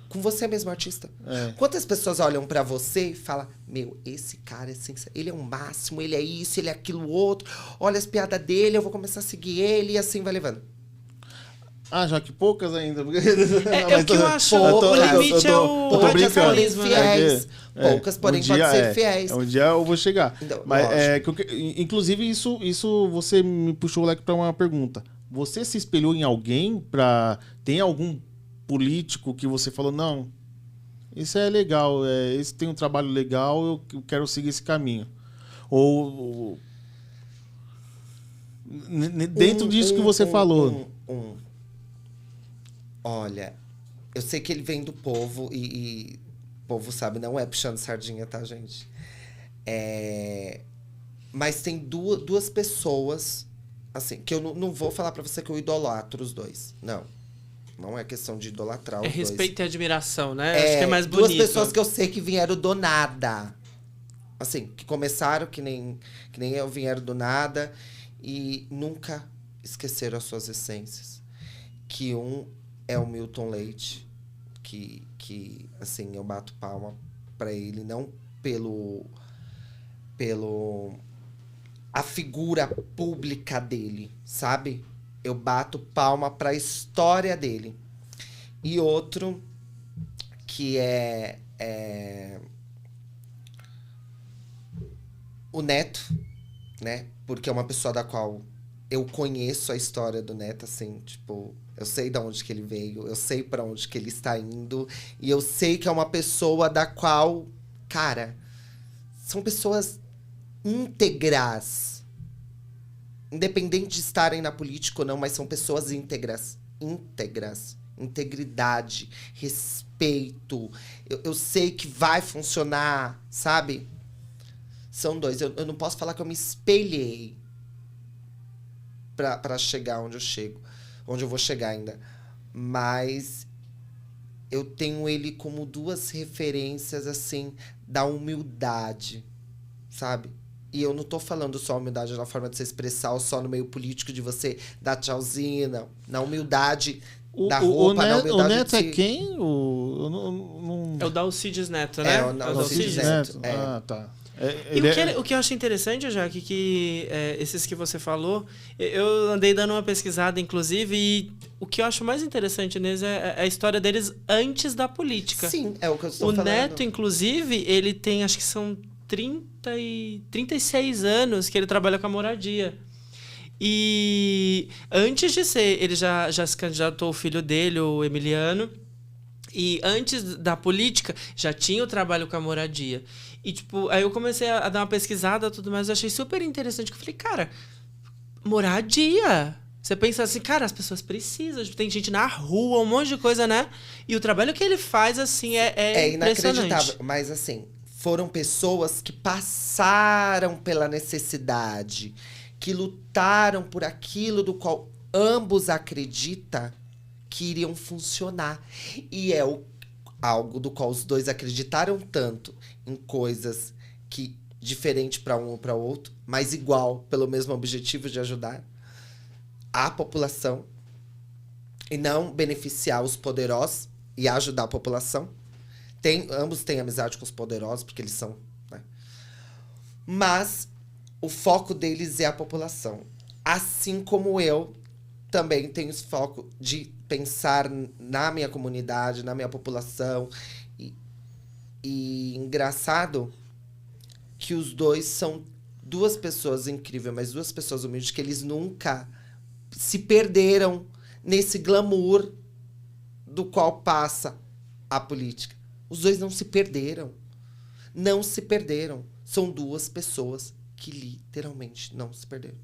com você mesmo, artista. Quantas pessoas olham pra você e falam, meu, esse cara é sensacional, ele é o máximo, ele é isso, ele é aquilo outro, olha as piadas dele, eu vou começar a seguir ele, e assim vai levando. Já que poucas ainda. É o que eu acho. O limite é o radicalismo, né? fiéis. Poucas, porém, podem ser fiéis. Um dia eu vou chegar. Então, mas, inclusive, isso você me puxou o leque para uma pergunta. Você se espelhou em alguém para... Tem algum político que você falou, não, isso é legal, esse tem um trabalho legal, eu quero seguir esse caminho. Ou dentro disso que você falou. Olha, eu sei que ele vem do povo e o povo sabe, não é puxando sardinha, tá, gente? Mas tem duas pessoas, assim, que eu não vou falar pra você que eu idolatro os dois. Não é questão de idolatrar os dois. Respeito e admiração, né? Acho que é mais bonito. Duas pessoas que eu sei que vieram do nada. Assim, que começaram que nem eu, vieram do nada e nunca esqueceram as suas essências. Que um é o Milton Leite, que assim, eu bato palma pra ele, não pelo a figura pública dele, sabe? Eu bato palma pra história dele. E outro que é o Neto, né? Porque é uma pessoa da qual eu conheço a história do Neto, assim, tipo, eu sei de onde que ele veio, eu sei pra onde que ele está indo, e eu sei que é uma pessoa da qual, cara, são pessoas íntegras. Independente de estarem na política ou não, mas são pessoas íntegras. Integridade, respeito. Eu sei que vai funcionar, sabe? São dois. Eu não posso falar que eu me espelhei pra chegar onde eu chego. Onde eu vou chegar ainda. Mas eu tenho ele como duas referências, assim, da humildade, sabe? E eu não tô falando só humildade na forma de se expressar, ou só no meio político, de você dar tchauzinho, não. Na humildade da roupa, na humildade... O Neto de é si. quem? É o Dalcides Neto, né? É o Dalcides Neto. Tá. O que eu acho interessante, Jaque, que esses que você falou, eu andei dando uma pesquisada, inclusive, e o que eu acho mais interessante neles é a história deles antes da política. Sim, é o que eu estou falando. O Neto, inclusive, ele tem, acho que são 36 anos que ele trabalha com a moradia. E antes de ser, ele já se candidatou o filho dele, o Emiliano, e antes da política já tinha o trabalho com a moradia. E, tipo, aí eu comecei a dar uma pesquisada e tudo mais, eu achei super interessante, que eu falei, cara, moradia. Você pensa assim, cara, as pessoas precisam, tipo, tem gente na rua, um monte de coisa, né? E o trabalho que ele faz, assim, é inacreditável. Mas, assim, foram pessoas que passaram pela necessidade, que lutaram por aquilo do qual ambos acreditam que iriam funcionar. E é algo do qual os dois acreditaram tanto em coisas que diferente para um ou para outro, mas igual, pelo mesmo objetivo de ajudar a população e não beneficiar os poderosos e ajudar a população. Ambos têm amizade com os poderosos, porque eles são, né? Mas o foco deles é a população. Assim como eu também tenho esse foco de pensar na minha comunidade, na minha população. E engraçado que os dois são duas pessoas incríveis, mas duas pessoas humildes, que eles nunca se perderam nesse glamour do qual passa a política. Os dois não se perderam. Não se perderam. São duas pessoas que literalmente não se perderam.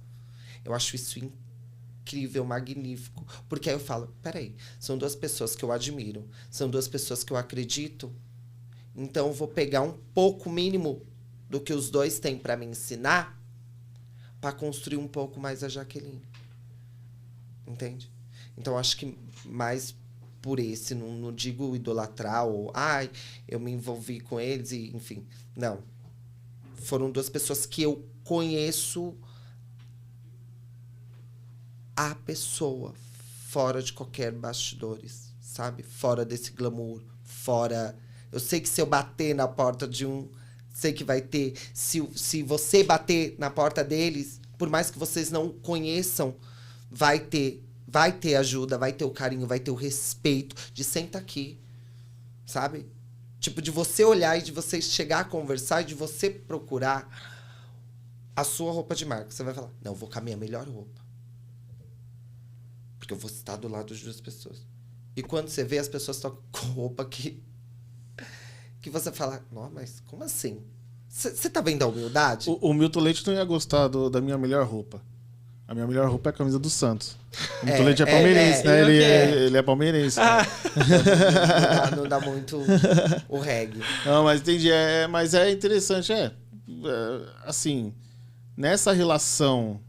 Eu acho isso incrível, magnífico. Porque aí eu falo, peraí, são duas pessoas que eu admiro, são duas pessoas que eu acredito, então eu vou pegar um pouco mínimo do que os dois têm para me ensinar para construir um pouco mais a Jaqueline. Entende? Então, acho que mais por esse, não digo idolatrar ou ai, eu me envolvi com eles e enfim, não. Foram 2 pessoas que eu conheço a pessoa fora de qualquer bastidores, sabe? Fora desse glamour, fora... Eu sei que se eu bater na porta de um, sei que vai ter... Se você bater na porta deles, por mais que vocês não conheçam, vai ter ajuda, vai ter o carinho, vai ter o respeito de senta aqui, sabe? Tipo, de você olhar e de você chegar a conversar e de você procurar a sua roupa de marca. Você vai falar, não, eu vou com a minha melhor roupa. Porque eu vou estar do lado de 2 pessoas. E quando você vê, as pessoas estão com roupa que você fala, não, mas como assim? Você tá vendo a humildade? O Milton Leite não ia gostar da minha melhor roupa. A minha melhor roupa é a camisa do Santos. O Milton Leite é palmeirense, né? Ele é palmeirense. Não dá muito o reggae. Não, mas entendi. Mas é interessante, assim, nessa relação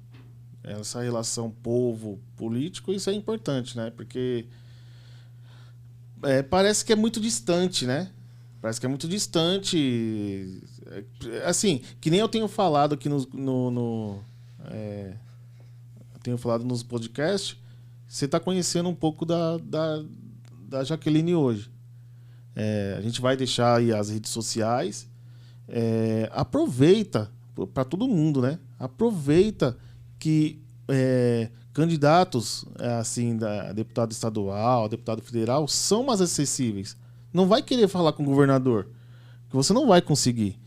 povo-político, isso é importante, né? Porque parece que é muito distante, né? Parece que é muito distante. Assim, que nem eu tenho falado aqui tenho falado nos podcasts, você está conhecendo um pouco da Jaqueline hoje. A gente vai deixar aí as redes sociais. Aproveita, para todo mundo, né? Aproveita que candidatos assim, da deputado estadual, deputado federal, são mais acessíveis. Não vai querer falar com o governador, que você não vai conseguir.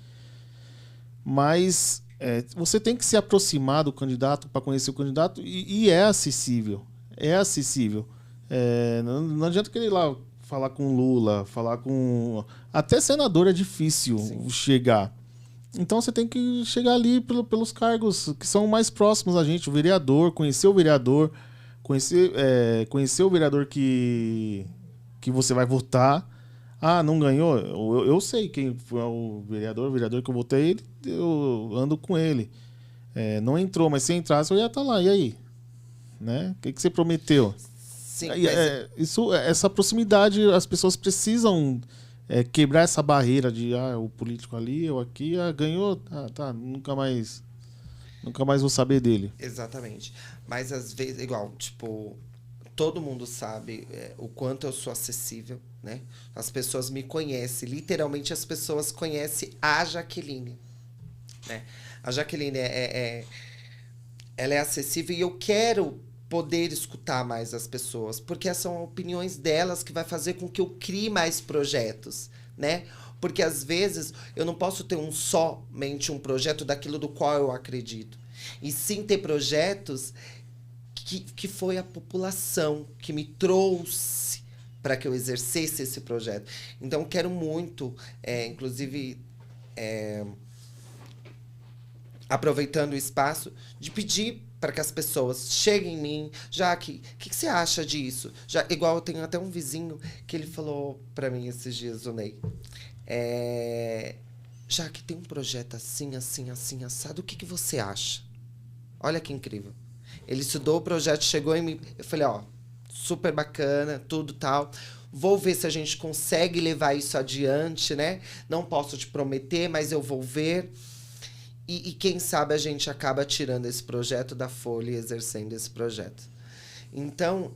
Mas você tem que se aproximar do candidato para conhecer o candidato e é acessível. É acessível. Não adianta querer ir lá falar com Lula, falar com... Até senador é difícil chegar. Então você tem que chegar ali pelos cargos que são mais próximos a gente. O vereador, conhecer o vereador, conhecer o vereador que você vai votar. Ah, não ganhou? Eu sei quem foi o vereador que eu votei, eu ando com ele. Não entrou, mas se entrasse eu ia estar lá. E aí? Né? O que você prometeu? Sim, essa proximidade, as pessoas precisam quebrar essa barreira de o político ali, eu aqui, ganhou, tá, nunca mais vou saber dele. Exatamente. Mas às vezes, igual, tipo, todo mundo sabe o quanto eu sou acessível, né? As pessoas me conhecem, literalmente as pessoas conhecem a Jaqueline, né? A Jaqueline ela é acessível e eu quero poder escutar mais as pessoas, porque são opiniões delas que vai fazer com que eu crie mais projetos, né? Porque às vezes eu não posso ter somente um projeto daquilo do qual eu acredito, e sim ter projetos que foi a população que me trouxe para que eu exercesse esse projeto. Então, eu quero muito, inclusive, aproveitando o espaço, de pedir para que as pessoas cheguem em mim. Jaque, o que você acha disso? Igual eu tenho até um vizinho que ele falou para mim esses dias, o Ney. Jaque, tem um projeto assim, assim, assim, assado. O que você acha? Olha que incrível. Ele estudou o projeto, chegou em mim. Eu falei, super bacana, tudo tal. Vou ver se a gente consegue levar isso adiante, né? Não posso te prometer, mas eu vou ver. E quem sabe a gente acaba tirando esse projeto da folha e exercendo esse projeto. Então,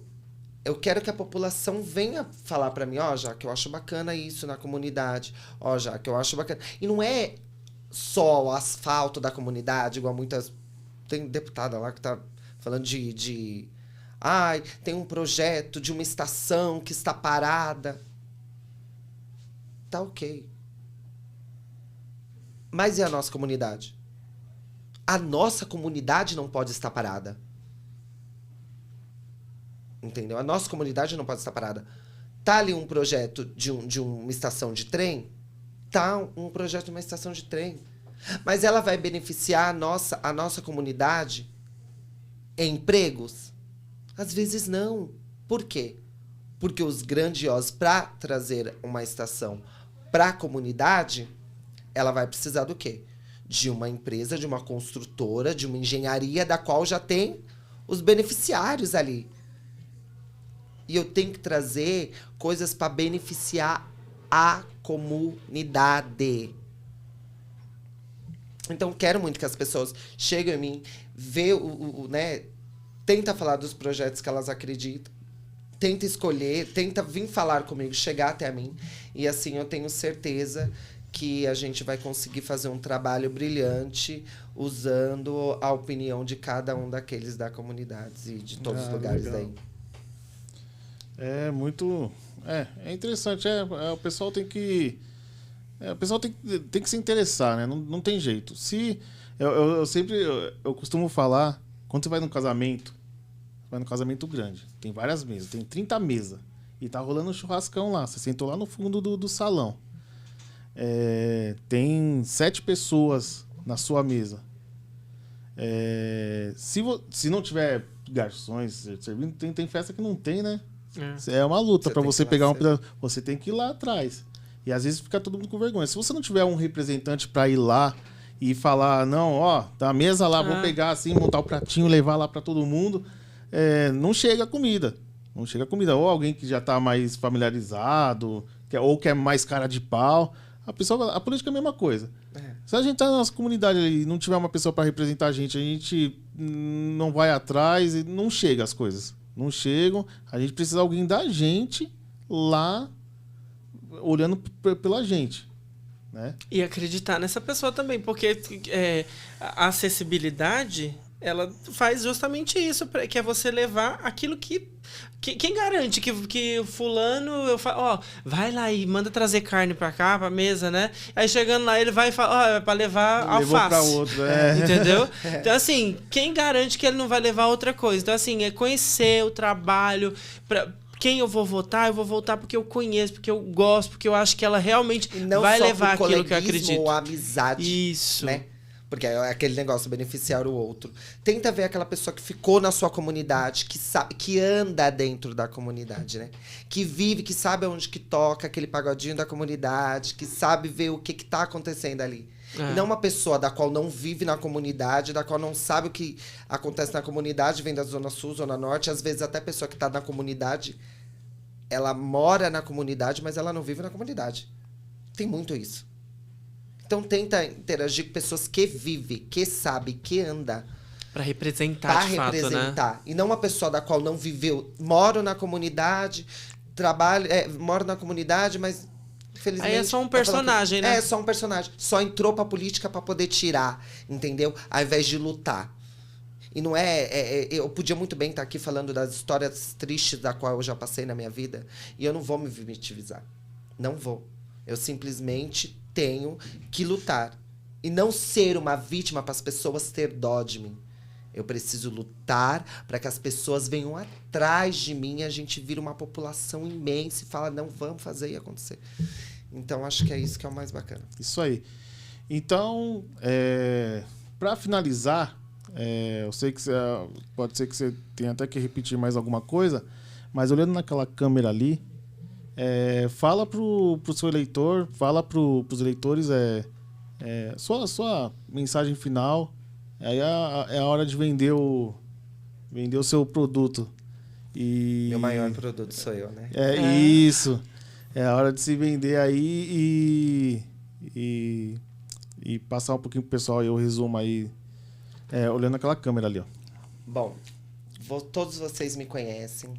eu quero que a população venha falar para mim, Jaque, eu acho bacana isso na comunidade. Jaque, eu acho bacana. E não é só o asfalto da comunidade, igual muitas... Tem deputada lá que tá falando tem um projeto de uma estação que está parada. Tá ok. Mas e a nossa comunidade? A nossa comunidade não pode estar parada. Entendeu? A nossa comunidade não pode estar parada. Tá ali um projeto de uma estação de trem? Tá um projeto de uma estação de trem. Mas ela vai beneficiar a nossa comunidade em empregos? Às vezes não. Por quê? Porque os grandiosos, para trazer uma estação para a comunidade, ela vai precisar do quê? De uma empresa, de uma construtora, de uma engenharia, da qual já tem os beneficiários ali. E eu tenho que trazer coisas para beneficiar a comunidade. Então, quero muito que as pessoas cheguem em mim, vê né, tenta falar dos projetos que elas acreditam, tenta escolher, tenta vir falar comigo, chegar até mim. E assim, eu tenho certeza que a gente vai conseguir fazer um trabalho brilhante usando a opinião de cada um daqueles da comunidade e de todos os lugares legal. daí. É muito... É interessante. O pessoal tem que... o pessoal tem que se interessar, né? Não tem jeito. Se... Eu sempre... Eu costumo falar... Quando você vai num casamento... Vai num casamento grande. Tem várias mesas. Tem 30 mesas. E tá rolando um churrascão lá. Você sentou lá no fundo do salão. Tem 7 pessoas na sua mesa. Se não tiver garçons servindo, tem festa que não tem, né? É uma luta para você pegar você tem que ir lá atrás. E às vezes fica todo mundo com vergonha. Se você não tiver um representante para ir lá e falar, não, ó, da mesa lá, vou pegar assim, montar o pratinho, levar lá para todo mundo, não chega a comida. Não chega a comida. Ou alguém que já tá mais familiarizado, ou que é mais cara de pau. A política é a mesma coisa. Se a gente tá na nossa comunidade e não tiver uma pessoa para representar a gente não vai atrás e não chega as coisas. Não chegam. A gente precisa de alguém da gente lá olhando pela gente. Né? E acreditar nessa pessoa também, porque a acessibilidade, ela faz justamente isso, que é você levar aquilo que... Quem garante que fulano, vai lá e manda trazer carne pra cá, pra mesa, né? Aí chegando lá, ele vai e fala, é pra levar alface. Levou pra outro, entendeu? Então, assim, quem garante que ele não vai levar outra coisa? Então, assim, é conhecer o trabalho, quem eu vou votar porque eu conheço, porque eu gosto, porque eu acho que ela realmente vai levar aquilo que eu acredito. Ou amizade. Isso. Né? Porque é aquele negócio, beneficiar o outro. Tenta ver aquela pessoa que ficou na sua comunidade, que sabe, que anda dentro da comunidade, né? Que vive, que sabe onde que toca aquele pagodinho da comunidade, que sabe ver o que tá acontecendo ali. E não uma pessoa da qual não vive na comunidade, da qual não sabe o que acontece na comunidade, vem da Zona Sul, Zona Norte. Às vezes até a pessoa que tá na comunidade, ela mora na comunidade, mas ela não vive na comunidade. Tem muito isso. Então tenta interagir com pessoas que vivem, que sabem, que anda. Para representar, de fato, né? E não uma pessoa da qual não viveu. Moro na comunidade, moro na comunidade, mas infelizmente... Aí é só um personagem, né? É só um personagem. Só entrou pra política pra poder tirar, entendeu? Ao invés de lutar. E não eu podia muito bem estar aqui falando das histórias tristes da qual eu já passei na minha vida. E eu não vou me vitimizar. Não vou. Eu simplesmente tenho que lutar. E não ser uma vítima para as pessoas ter dó de mim. Eu preciso lutar para que as pessoas venham atrás de mim e a gente vira uma população imensa e fala, não, vamos fazer e acontecer. Então, acho que é isso que é o mais bacana. Isso aí. Então, para finalizar, eu sei que pode ser que você tenha até que repetir mais alguma coisa, mas olhando naquela câmera ali, fala pro seu eleitor, fala pros eleitores sua mensagem final. Aí é a hora de vender o seu produto. Meu maior produto sou eu, né? Isso. É a hora de se vender aí e passar um pouquinho pro pessoal aí o resumo aí, olhando aquela câmera ali, ó. Bom, todos vocês me conhecem,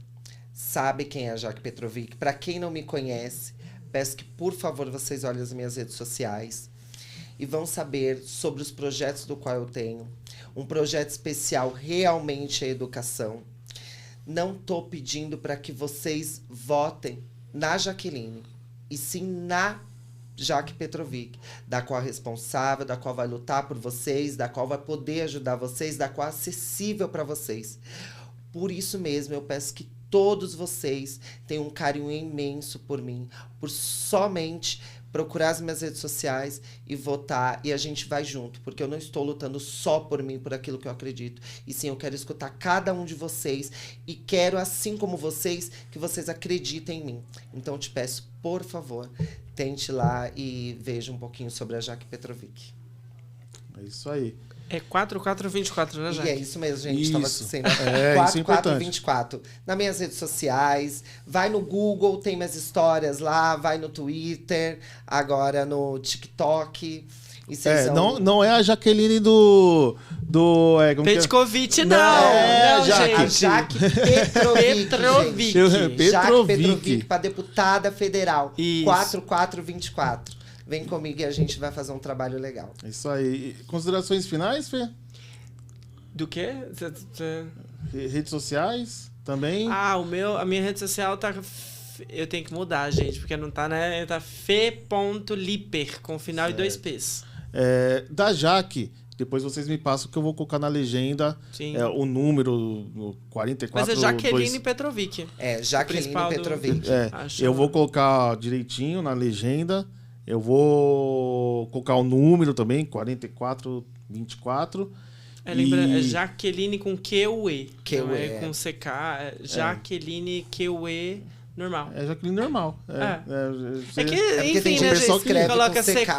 sabem quem é a Jaque Petrovic. Para quem não me conhece, peço que, por favor, vocês olhem as minhas redes sociais e vão saber sobre os projetos do qual eu tenho. Um projeto especial realmente é educação. Não estou pedindo para que vocês votem na Jaqueline, e sim na Jaque Petrovic, da qual é responsável, da qual vai lutar por vocês, da qual vai poder ajudar vocês, da qual é acessível para vocês. Por isso mesmo, eu peço que todos vocês tenham um carinho imenso por mim, por somente procurar as minhas redes sociais e votar, e a gente vai junto, porque eu não estou lutando só por mim, por aquilo que eu acredito, e sim, eu quero escutar cada um de vocês, e quero, assim como vocês, que vocês acreditem em mim. Então, eu te peço, por favor, tente lá e veja um pouquinho sobre a Jaque Petrovic. É isso aí. É 4424, né, E Jaque? é isso mesmo, gente. Estava Isso. sendo Isso é importante. 4424. Nas minhas redes sociais, vai no Google, tem minhas histórias lá, vai no Twitter, agora no TikTok. E vocês vão... não é a Jaqueline do como que é? Petkovic, Não, não, Jaque. A gente. Jaque Petrovic. Petrovic. gente. Jaque Petrovic. Petrovic, para deputada federal. Isso. 4424. Vem comigo e a gente vai fazer um trabalho legal. Isso aí. E considerações finais, Fê? Do quê? Redes sociais também? Ah, a minha rede social tá... Eu tenho que mudar, gente, porque não tá, né? Tá fe.liper, com final e 2 P's. Da Jaque, depois vocês me passam que eu vou colocar na legenda Sim. o número o 44. Mas é Jaqueline Petrovic. É, Jaqueline principal do- Petrovic. Acho- Eu vou colocar direitinho na legenda. Eu vou colocar o número também, 4424. Lembra, E- é Jaqueline com Q-U-E. Q-U-E, Não é é. com CK, é Jaqueline Q-U-E normal. É Jaqueline normal. É que, porque tem enfim, gente né, que gente, escreve coloca com CK, CK,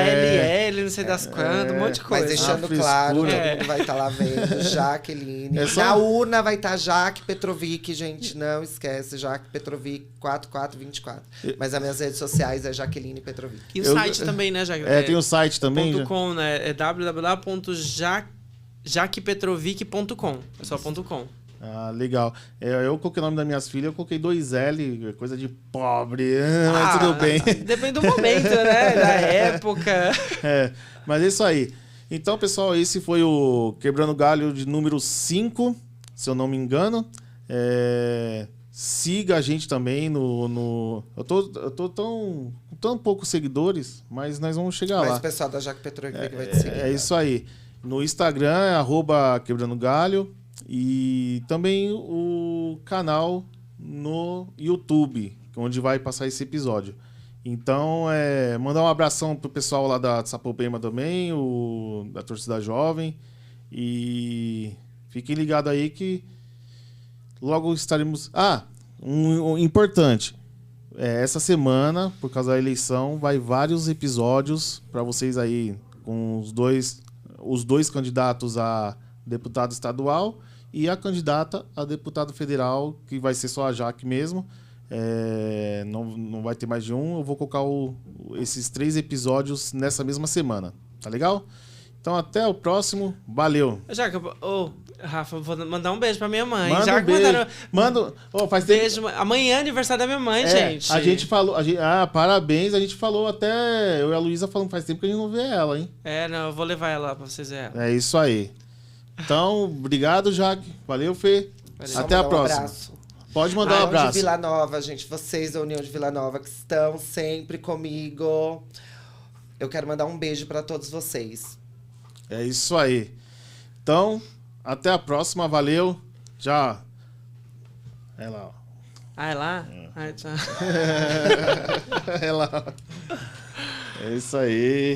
LL, não sei das quantas, um monte de coisa. Mas deixando Ah, claro, frescura. todo mundo vai estar lá vendo. Jaqueline. É só- Na urna vai estar Jaque Petrovic, gente. Não esquece, Jaque Petrovic 4424. Mas as minhas redes sociais é Jaqueline Petrovic. E o Eu- site também, né, Jaque? Tem o site também. .com, né? É www.jaquepetrovic.com. É só .com. Ah, legal. Eu coloquei o nome das minhas filhas, eu coloquei 2L, coisa de pobre. Mas tudo bem. Depende do momento, né? Da época. Mas é isso aí. Então, pessoal, esse foi o Quebrando Galho de número 5, se eu não me engano. Siga a gente também no... Eu tô tão poucos seguidores, mas nós vamos chegar Mas lá. o pessoal da Jaque Petrovic vai te seguir. É isso aí. No Instagram é @Quebrando Galho. E também o canal no YouTube, onde vai passar esse episódio. Então, mandar um abração pro pessoal lá da Sapopema também, da Torcida Jovem. E fiquem ligados aí que logo estaremos... um importante. Essa semana, por causa da eleição, vai vários episódios para vocês aí, com os dois candidatos a deputado estadual e a candidata a deputado federal, que vai ser só a Jaque mesmo. Não vai ter mais de um. Eu vou colocar esses 3 episódios nessa mesma semana. Tá legal? Então até o próximo. Valeu. Jaque, Rafa, vou mandar um beijo pra minha mãe. Manda Já um que beijo. mandaram Faz tempo. beijo. Amanhã é aniversário da minha mãe, gente. A gente falou... parabéns. A gente falou até... Eu e a Luísa falamos faz tempo que a gente não vê ela, hein? Não, eu vou levar ela lá pra vocês verem ela. É isso aí. Então, obrigado, Jaque. Valeu, Fê. Valeu. Até a Só mandar um próxima. abraço. Pode mandar um União de abraço. Vila Nova, gente. Vocês da União de Vila Nova que estão sempre comigo. Eu quero mandar um beijo pra todos vocês. É isso aí. Então, até a próxima. Valeu. Tchau. É lá. É lá? Tchau. É lá. É isso aí.